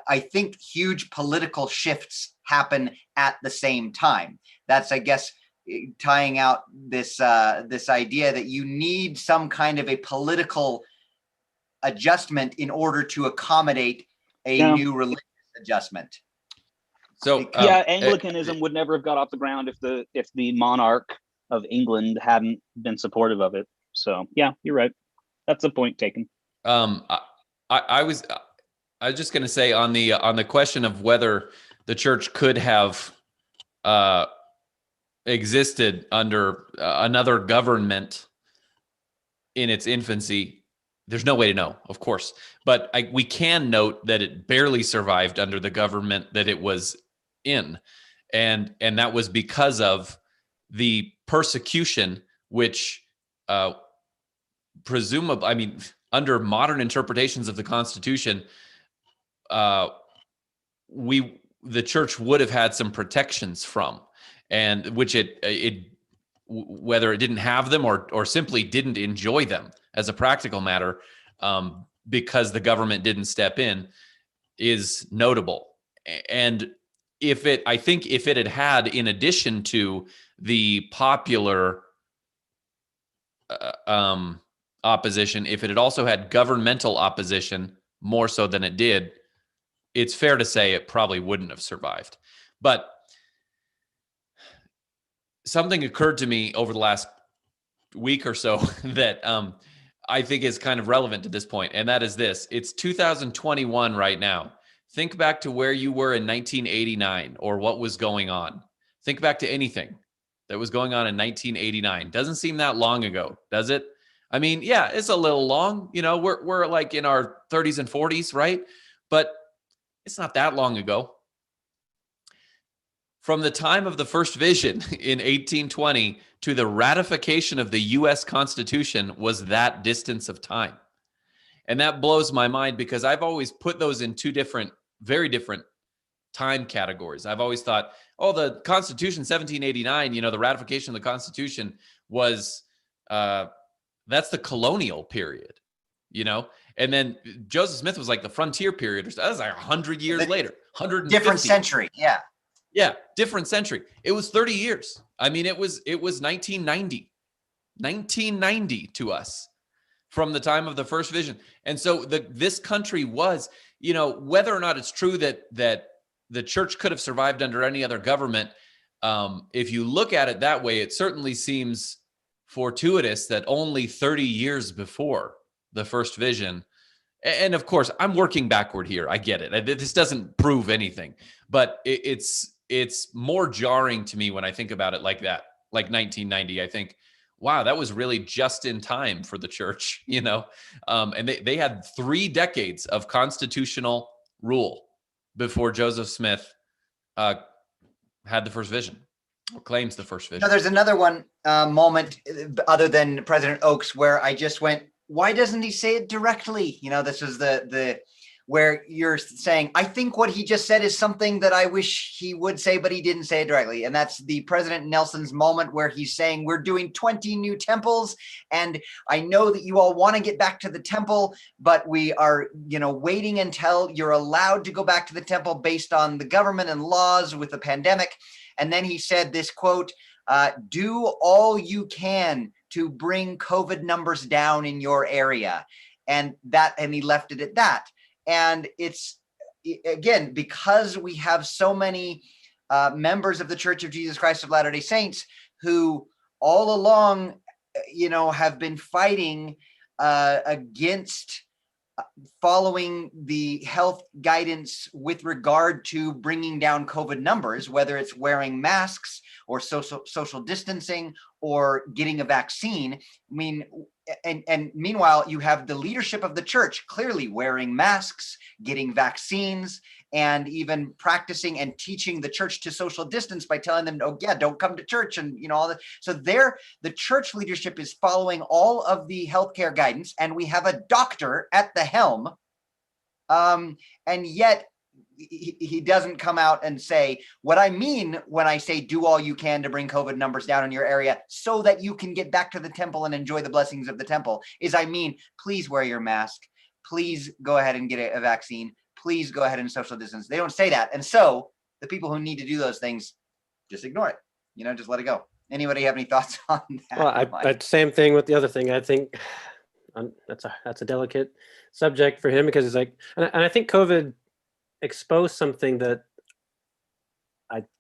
I think huge political shifts happen at the same time. That's, I guess, tying out this idea that you need some kind of a political adjustment in order to accommodate a new religious adjustment. So Anglicanism would never have got off the ground if the monarch of England hadn't been supportive of it. So yeah, you're right. That's the point taken. I was just going to say on the question of whether the church could have existed under another government in its infancy. there's no way to know, of course, but we can note that it barely survived under the government that it was in. And that was because of the persecution, which presumably, I mean, under modern interpretations of the Constitution, the church would have had some protections from, and which it whether it didn't have them or simply didn't enjoy them as a practical matter, because the government didn't step in, is notable. And I think if it had, in addition to the popular opposition, if it had also had governmental opposition more so than it did, it's fair to say it probably wouldn't have survived. But something occurred to me over the last week or so that I think is kind of relevant to this point, and that is this. It's 2021 right now. Think back to where you were in 1989 or what was going on. Think back to anything that was going on in 1989. Doesn't seem that long ago, does it? I mean, yeah, it's a little long. You know, we're like in our 30s and 40s, right? But it's not that long ago. From the time of the first vision in 1820 to the ratification of the U.S. Constitution was that distance of time. And that blows my mind because I've always put those in two very different time categories. I've always thought, oh, the Constitution, 1789, the ratification of the Constitution was, that's the colonial period, And then Joseph Smith was like the frontier period. That was like 100 years later, 150. Different century, yeah. Yeah, different century. It was 30 years. I mean, it was 1990 to us from the time of the first vision. And so this country was, whether or not it's true that the church could have survived under any other government, if you look at it that way, it certainly seems fortuitous that only 30 years before the first vision, and of course, I'm working backward here. I get it. This doesn't prove anything, but it's more jarring to me when I think about it like that, like 1990. I think, wow, that was really just in time for the church, and they had 3 decades of constitutional rule before Joseph Smith had the first vision, or claims the first vision. Now, there's another moment other than President Oaks where I just went, why doesn't he say it directly? This is the where you're saying, I think what he just said is something that I wish he would say, but he didn't say it directly. And that's the President Nelson's moment where he's saying, we're doing 20 new temples. And I know that you all want to get back to the temple, but we are, waiting until you're allowed to go back to the temple based on the government and laws with the pandemic. And then he said this quote, do all you can to bring COVID numbers down in your area. And he left it at that. And it's, again, because we have so many members of the Church of Jesus Christ of Latter-day Saints who all along, have been fighting against following the health guidance with regard to bringing down COVID numbers, whether it's wearing masks or social distancing or getting a vaccine. I mean, and meanwhile, you have the leadership of the church clearly wearing masks, getting vaccines, and even practicing and teaching the church to social distance by telling them, oh yeah, don't come to church, and all that. So the church leadership is following all of the healthcare guidance, and we have a doctor at the helm, and yet he doesn't come out and say what I mean when I say do all you can to bring COVID numbers down in your area so that you can get back to the temple and enjoy the blessings of the temple. Please wear your mask. Please go ahead and get a vaccine. Please go ahead and social distance. They don't say that. And so the people who need to do those things just ignore it, just let it go. Anybody have any thoughts on that? Well, same thing with the other thing. I think that's a delicate subject for him because it's like, and I think COVID exposed something that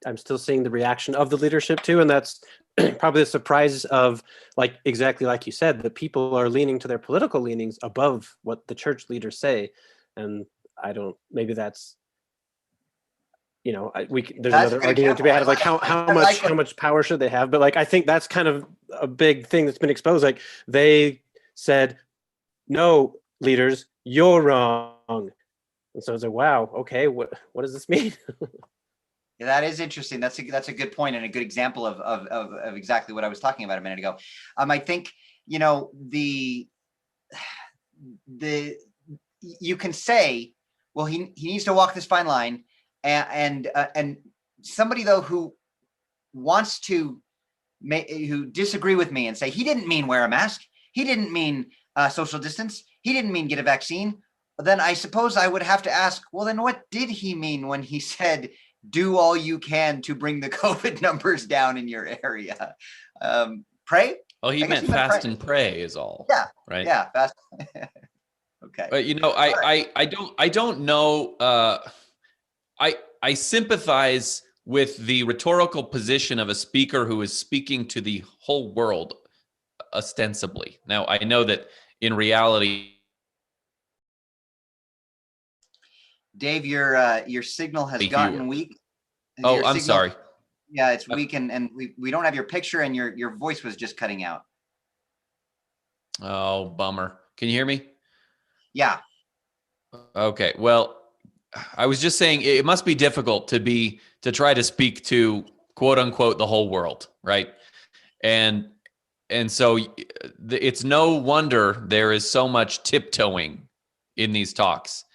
I'm still seeing the reaction of the leadership to, and that's probably the surprise of, like, exactly like you said, that people are leaning to their political leanings above what the church leaders say. And maybe that's, there's another argument to be had of like how much power should they have, but like I think that's kind of a big thing that's been exposed. Like they said, no, leaders, you're wrong. And so I was like, wow, okay, what does this mean? Yeah, that is interesting. That's a good point and a good example of exactly what I was talking about a minute ago. I think, you know, the you can say, well, he needs to walk this fine line, and somebody though who wants to who disagree with me and say he didn't mean wear a mask, he didn't mean social distance, he didn't mean get a vaccine, then I suppose I would have to ask, well, then what did he mean when he said do all you can to bring the COVID numbers down in your area? Pray? Oh, he meant fast and pray is all. Yeah. Right. Yeah. Fast. Okay. But you know, I don't know. I sympathize with the rhetorical position of a speaker who is speaking to the whole world ostensibly. Now, I know that in reality, Dave, your signal has gotten weak. Oh, I'm sorry. Yeah, it's weak, and we don't have your picture, and your voice was just cutting out. Oh, bummer. Can you hear me? Yeah. Okay. Well, I was just saying it must be difficult to try to speak to quote unquote the whole world, right? And so it's no wonder there is so much tiptoeing in these talks.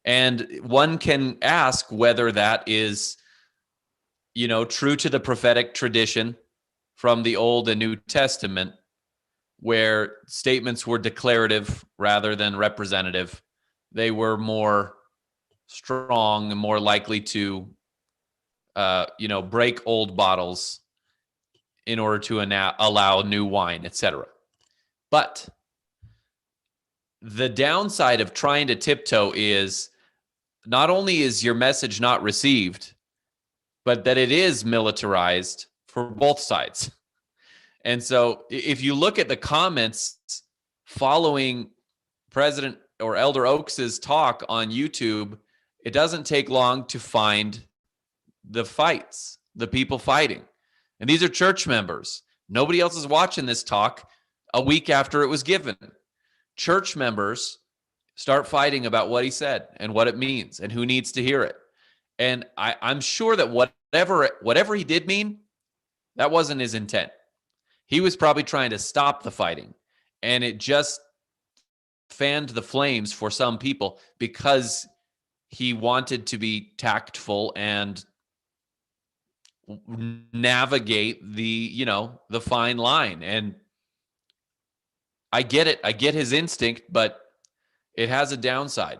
And one can ask whether that is, you know, true to the prophetic tradition from the Old and New Testament, where statements were declarative rather than representative. They were more strong and more likely to, break old bottles in order to allow new wine, etc. But the downside of trying to tiptoe is not only is your message not received, but that it is militarized for both sides. And so if you look at the comments following President or Elder Oaks's talk on YouTube, it doesn't take long to find the fights, the people fighting. And these are church members. Nobody else is watching this talk a week after it was given. Church members start fighting about what he said and what it means and who needs to hear it. And I'm sure that whatever he did mean, that wasn't his intent. He was probably trying to stop the fighting, and it just fanned the flames for some people because he wanted to be tactful and navigate the fine line. And I get it. I get his instinct, but it has a downside.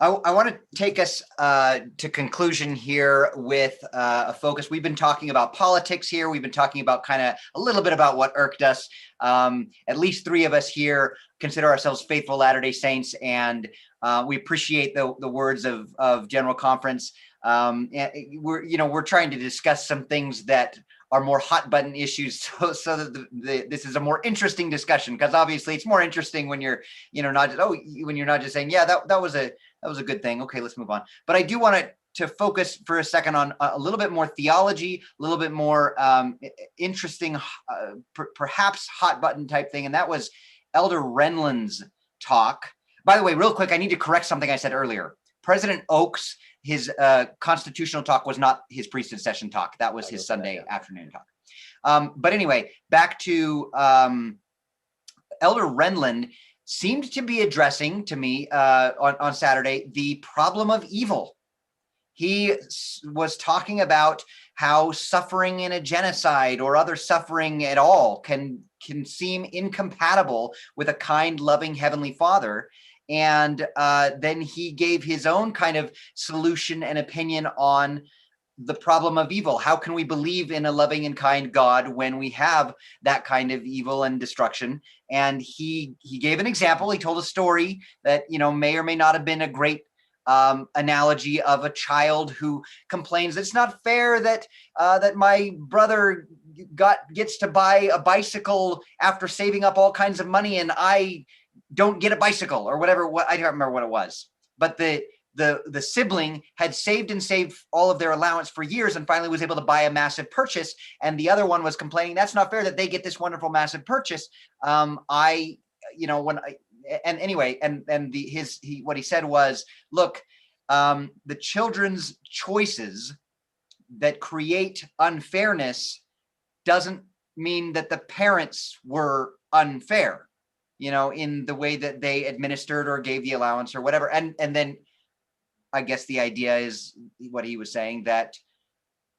I want to take us to conclusion here with a focus. We've been talking about politics here. We've been talking about kind of a little bit about what irked us. At least three of us here consider ourselves faithful Latter-day Saints, and we appreciate the words of General Conference. And we're trying to discuss some things that are more hot button issues, so that this is a more interesting discussion, because obviously it's more interesting when you're not just saying, yeah, that was a good thing. Okay, let's move on. But I do want to focus for a second on a little bit more theology, a little bit more interesting, perhaps hot button type thing. And that was Elder Renlund's talk. By the way, real quick, I need to correct something I said earlier. President Oaks, his constitutional talk was not his priesthood session talk. That was his Sunday afternoon talk. But anyway, back to Elder Renlund seemed to be addressing to me on Saturday the problem of evil. He was talking about how suffering in a genocide or other suffering at all can seem incompatible with a kind, loving Heavenly Father. And then he gave his own kind of solution and opinion on the problem of evil. How can we believe in a loving and kind God when we have that kind of evil and destruction? And he gave an example. He told a story that may or may not have been a great analogy of a child who complains it's not fair that my brother gets to buy a bicycle after saving up all kinds of money and I don't get a bicycle or whatever. I don't remember what it was, but the sibling had saved all of their allowance for years and finally was able to buy a massive purchase. And the other one was complaining, that's not fair that they get this wonderful massive purchase. and anyway, what he said was, look, the children's choices that create unfairness doesn't mean that the parents were unfair, in the way that they administered or gave the allowance or whatever. And then I guess the idea is what he was saying, that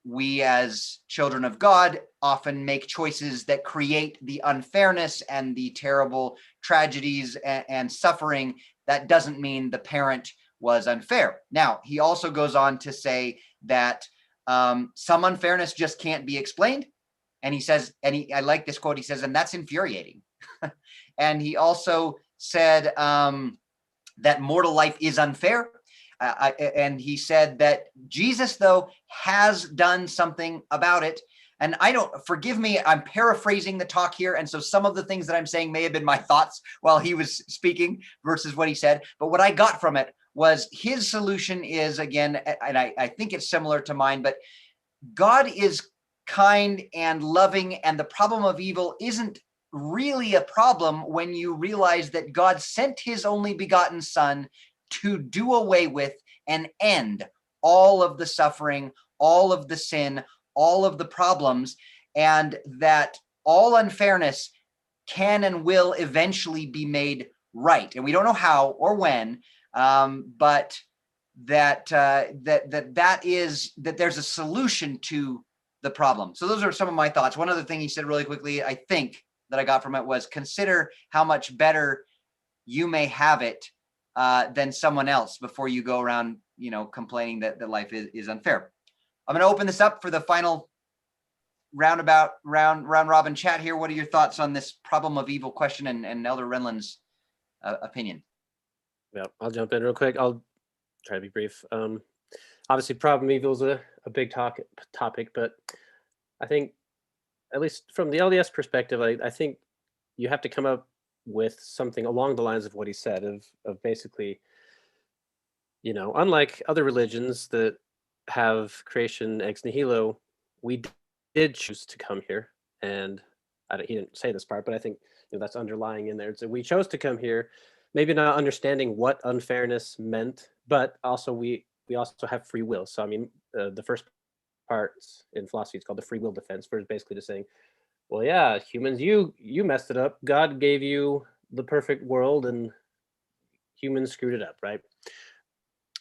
we as children of God often make choices that create the unfairness and the terrible tragedies and suffering. That doesn't mean the parent was unfair. Now, he also goes on to say that some unfairness just can't be explained. And he says, I like this quote, he says, and that's infuriating. And he also said that mortal life is unfair. And he said that Jesus, though, has done something about it. And forgive me, I'm paraphrasing the talk here. And so some of the things that I'm saying may have been my thoughts while he was speaking versus what he said. But what I got from it was his solution is, again, and I think it's similar to mine, but God is kind and loving, and the problem of evil isn't really a problem when you realize that God sent his only begotten Son to do away with and end all of the suffering, all of the sin, all of the problems, and that all unfairness can and will eventually be made right. And we don't know how or when, but that there's a solution to the problem. So those are some of my thoughts. One other thing he said really quickly, I think, that I got from it was, consider how much better you may have it than someone else before you go around, complaining that life is unfair. I'm going to open this up for the final round robin chat here. What are your thoughts on this problem of evil question and Elder Renlund's opinion? Yeah, I'll jump in real quick. I'll try to be brief. Obviously, problem evil is a big topic, but I think, at least from the LDS perspective, I think you have to come up with something along the lines of what he said, of basically, unlike other religions that have creation ex nihilo, we did choose to come here. And he didn't say this part, but I think that's underlying in there. So we chose to come here, maybe not understanding what unfairness meant, but also we also have free will. So, I mean, the first part in philosophy is called the free will defense, where it's basically just saying, well, yeah, humans, you messed it up. God gave you the perfect world and humans screwed it up, right?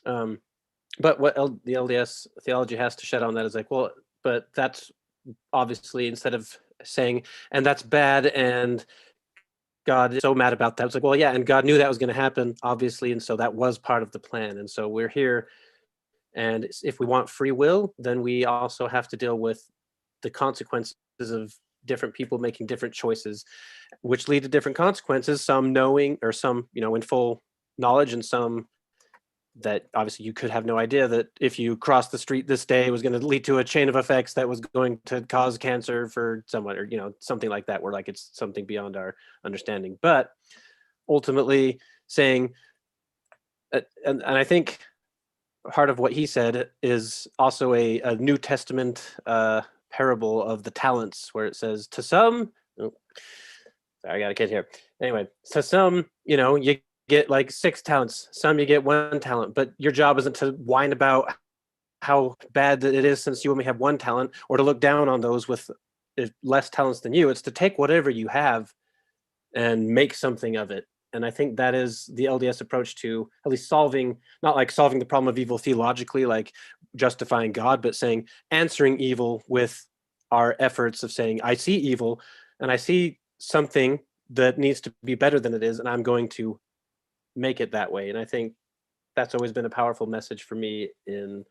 But what the LDS theology has to shed on that is like, well, but that's obviously, instead of saying, and that's bad, and God is so mad about that, it's like, well, yeah, and God knew that was going to happen, obviously, and so that was part of the plan. And so we're here, and if we want free will, then we also have to deal with the consequences of different people making different choices, which lead to different consequences, some knowing, or some, in full knowledge, and some that obviously you could have no idea that if you crossed the street this day was going to lead to a chain of effects that was going to cause cancer for someone, or something like that, where like it's something beyond our understanding. But ultimately saying, and I think part of what he said is also a New Testament parable of the talents, where it says, to some, sorry, I got a kid here. Anyway, to some, you get like 6 talents, some you get 1 talent, but your job isn't to whine about how bad it is since you only have 1 talent, or to look down on those with less talents than you. It's to take whatever you have and make something of it. And I think that is the LDS approach to at least not like solving the problem of evil theologically, like justifying God, but saying, answering evil with our efforts of saying, I see evil and I see something that needs to be better than it is, and I'm going to make it that way. And I think that's always been a powerful message for me in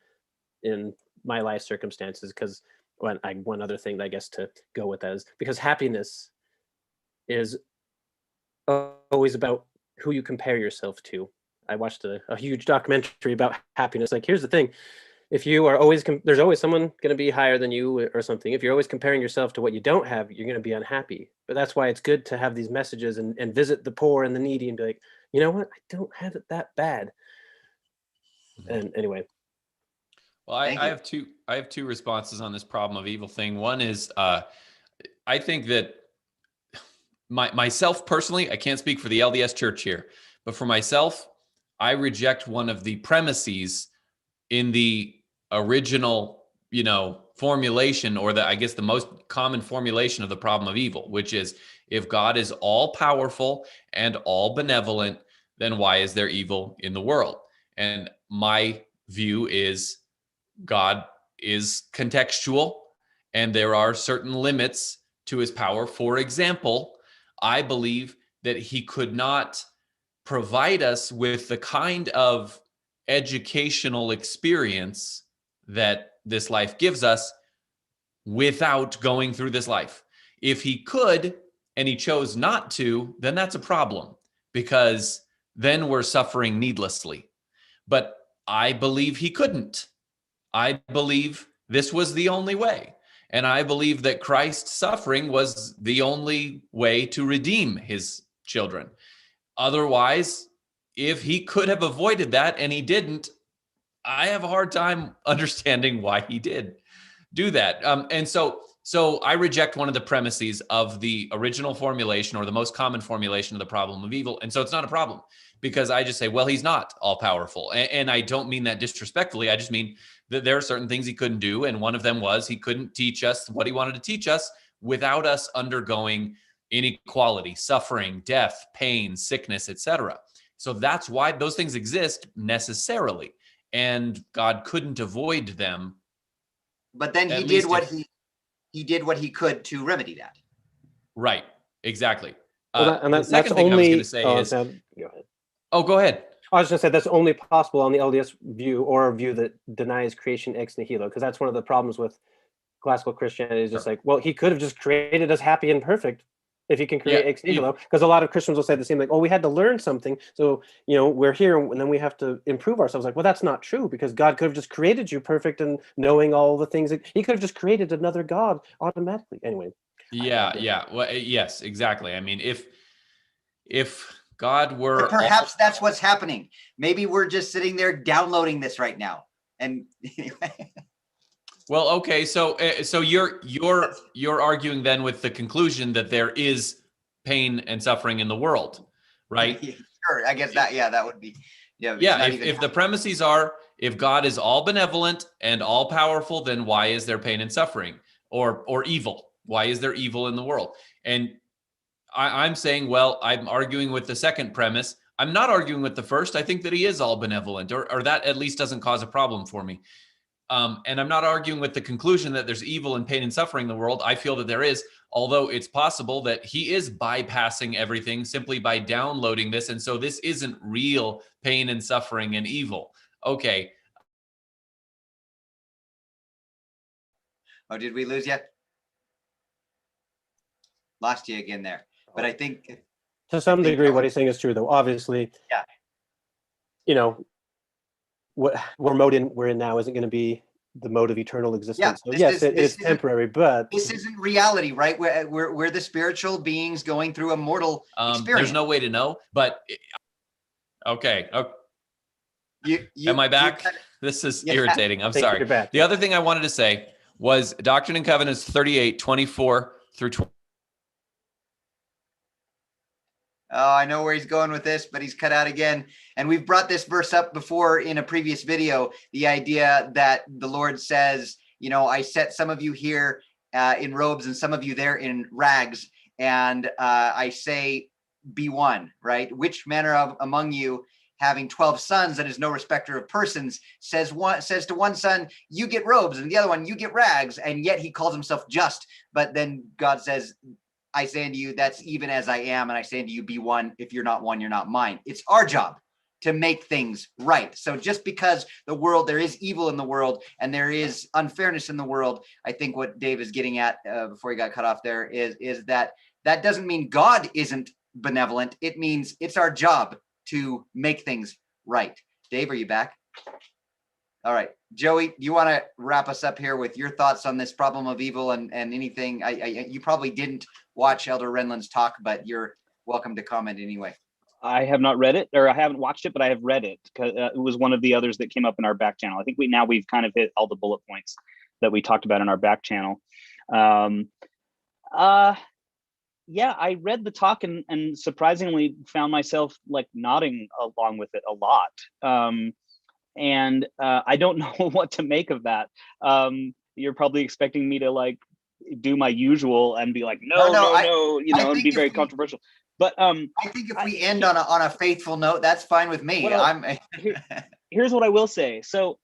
my life circumstances, because one other thing, I guess, to go with that is because happiness is always about who you compare yourself to. I watched a huge documentary about happiness. Like, here's the thing. If you are always, there's always someone going to be higher than you or something. If you're always comparing yourself to what you don't have, you're going to be unhappy. But that's why it's good to have these messages and visit the poor and the needy and be like, you know what? I don't have it that bad. And anyway. Well, I have two responses on this problem of evil thing. One is, I think that myself personally, I can't speak for the LDS Church here, but for myself, I reject one of the premises in the original, formulation, or I guess the most common formulation of the problem of evil, which is, if God is all powerful and all benevolent, then why is there evil in the world? And my view is God is contextual, and there are certain limits to his power. For example, I believe that he could not provide us with the kind of educational experience that this life gives us without going through this life. If he could and he chose not to, then that's a problem, because then we're suffering needlessly. But I believe he couldn't. I believe this was the only way. And I believe that Christ's suffering was the only way to redeem his children. Otherwise, if he could have avoided that and he didn't, I have a hard time understanding why he did do that. And so I reject one of the premises of the original formulation, or the most common formulation of the problem of evil. And so it's not a problem, because I just say, well, he's not all powerful. And I don't mean that disrespectfully. I just mean that there are certain things he couldn't do. And one of them was, he couldn't teach us what he wanted to teach us without us undergoing inequality, suffering, death, pain, sickness, etc. So that's why those things exist necessarily. And God couldn't avoid them. But then he did what he could to remedy that. Right. Exactly. Well, the second thing I was going to say is, go ahead. Oh, go ahead. I was going to say that's only possible on the LDS view, or a view that denies creation ex nihilo, because that's one of the problems with classical Christianity, is just like, well, he could have just created us happy and perfect if he can create ex nihilo, because a lot of Christians will say the same, like, oh, we had to learn something, so we're here and then we have to improve ourselves. Like, well, that's not true, because God could have just created you perfect and knowing all the things that he could have just created another God automatically. Anyway. Yeah. Well, yes, exactly. I mean, if God were, but perhaps that's what's happening. Maybe we're just sitting there downloading this right now. And anyway. Well, okay, so you're arguing then with the conclusion that there is pain and suffering in the world, right? Sure, I guess that would be, If the premises are, if God is all benevolent and all powerful, then why is there pain and suffering, or evil? Why is there evil in the world? And I'm saying, well, I'm arguing with the second premise. I'm not arguing with the first. I think that he is all benevolent, or that at least doesn't cause a problem for me. And I'm not arguing with the conclusion that there's evil and pain and suffering in the world. I feel that there is, although it's possible that he is bypassing everything simply by downloading this. And so this isn't real pain and suffering and evil. Okay. Oh, did we lose you? Lost you again there. But I think to some degree what he's saying is true, though. Obviously, what mode we're in now isn't going to be the mode of eternal existence. So yes, it is temporary, but this isn't reality, right? We're the spiritual beings going through a mortal experience. There's no way to know, but okay. Am I back? This is irritating. I'm sorry. The other thing I wanted to say was Doctrine and Covenants 38, 24 through 20. Oh, I know where he's going with this, but he's cut out again. And we've brought this verse up before in a previous video, the idea that the Lord says, I set some of you here in robes and some of you there in rags. And I say, be one, right? Which manner of among you, having 12 sons and is no respecter of persons, says to one son, you get robes, and the other one, you get rags. And yet he calls himself just. But then God says, I say unto you, that's even as I am. And I say unto you, be one. If you're not one, you're not mine. It's our job to make things right. So just because there is evil in the world and there is unfairness in the world, I think what Dave is getting at before he got cut off there is that doesn't mean God isn't benevolent. It means it's our job to make things right. Dave, are you back? All right. Joey, do you want to wrap us up here with your thoughts on this problem of evil and anything? You probably didn't watch Elder Renlund's talk, but you're welcome to comment anyway. I have not read it, or I haven't watched it, but I have read it because it was one of the others that came up in our back channel. I think we've kind of hit all the bullet points that we talked about in our back channel. yeah, I read the talk and surprisingly found myself like nodding along with it a lot. And I don't know what to make of that. You're probably expecting me to like do my usual and be like, no, you know, and be very controversial. But I think if we end on a faithful note, that's fine with me. Well, here's what I will say. So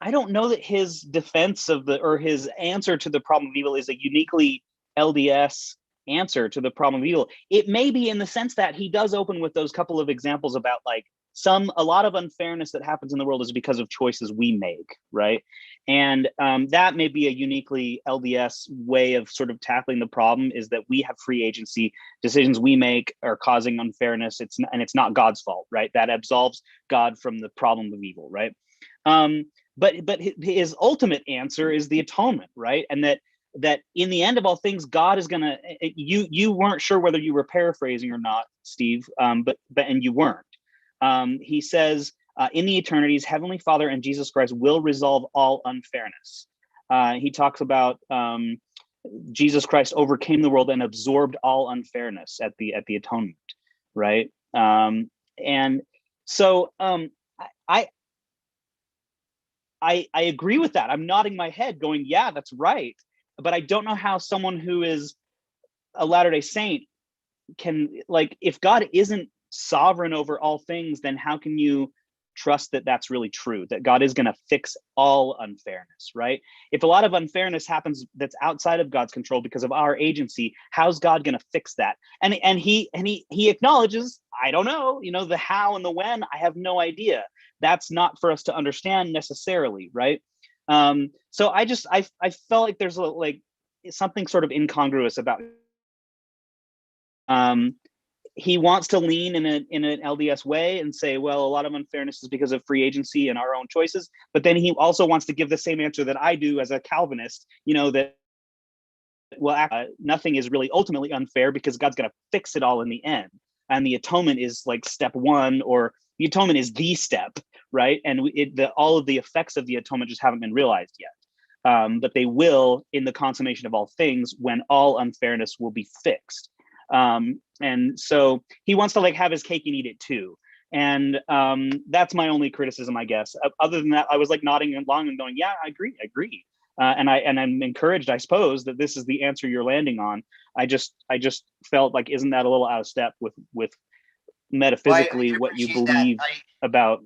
I don't know that his defense of or his answer to the problem of evil is a uniquely LDS answer to the problem of evil. It may be in the sense that he does open with those couple of examples about like a lot of unfairness that happens in the world is because of choices we make, right? And that may be a uniquely LDS way of sort of tackling the problem, is that we have free agency. Decisions we make are causing unfairness. It's not God's fault, right? That absolves God from the problem of evil, right? But his ultimate answer is the atonement, right? And that in the end of all things, God is gonna. You weren't sure whether you were paraphrasing or not, Steve, but you weren't. He says, in the eternities, Heavenly Father and Jesus Christ will resolve all unfairness. He talks about Jesus Christ overcame the world and absorbed all unfairness at the atonement, right? And so I agree with that. I'm nodding my head going, yeah, that's right. But I don't know how someone who is a Latter-day Saint can, like, if God isn't sovereign over all things, then how can you trust that that's really true, that God is going to fix all unfairness, right? If a lot of unfairness happens that's outside of God's control because of our agency, how's God going to fix that? And he acknowledges, I don't know, you know, the how and the when, I have no idea. That's not for us to understand necessarily, right? So I felt like there's like something sort of incongruous about he wants to lean in an LDS way and say, well, a lot of unfairness is because of free agency and our own choices. But then he also wants to give the same answer that I do as a Calvinist, you know, that, well, nothing is really ultimately unfair because God's going to fix it all in the end. And the atonement is like step one, or the atonement is the step, right? And all of the effects of the atonement just haven't been realized yet. But they will in the consummation of all things, when all unfairness will be fixed. And so he wants to like have his cake and eat it too. And that's my only criticism, I guess. Other than that, I was like nodding along and going, yeah, I agree. And I'm encouraged, I suppose, that this is the answer you're landing on. I just felt like, isn't that a little out of step with metaphysically what you believe about?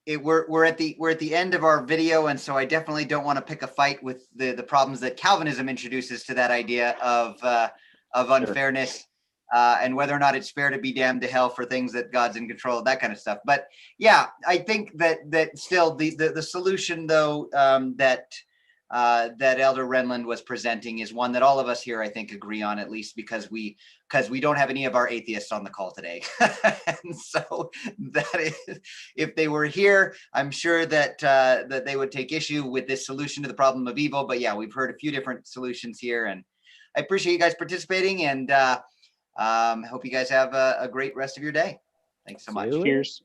We're at the end of our video, and so I definitely don't want to pick a fight with the problems that Calvinism introduces to that idea of unfairness. And whether or not it's fair to be damned to hell for things that God's in control, that kind of stuff. But yeah, I think that still the solution though that Elder Renlund was presenting is one that all of us here, I think, agree on, at least because we don't have any of our atheists on the call today. And so that is, if they were here, I'm sure that they would take issue with this solution to the problem of evil. But yeah, we've heard a few different solutions here, and I appreciate you guys participating, and hope you guys have a great rest of your day. Thanks so much. Cheers.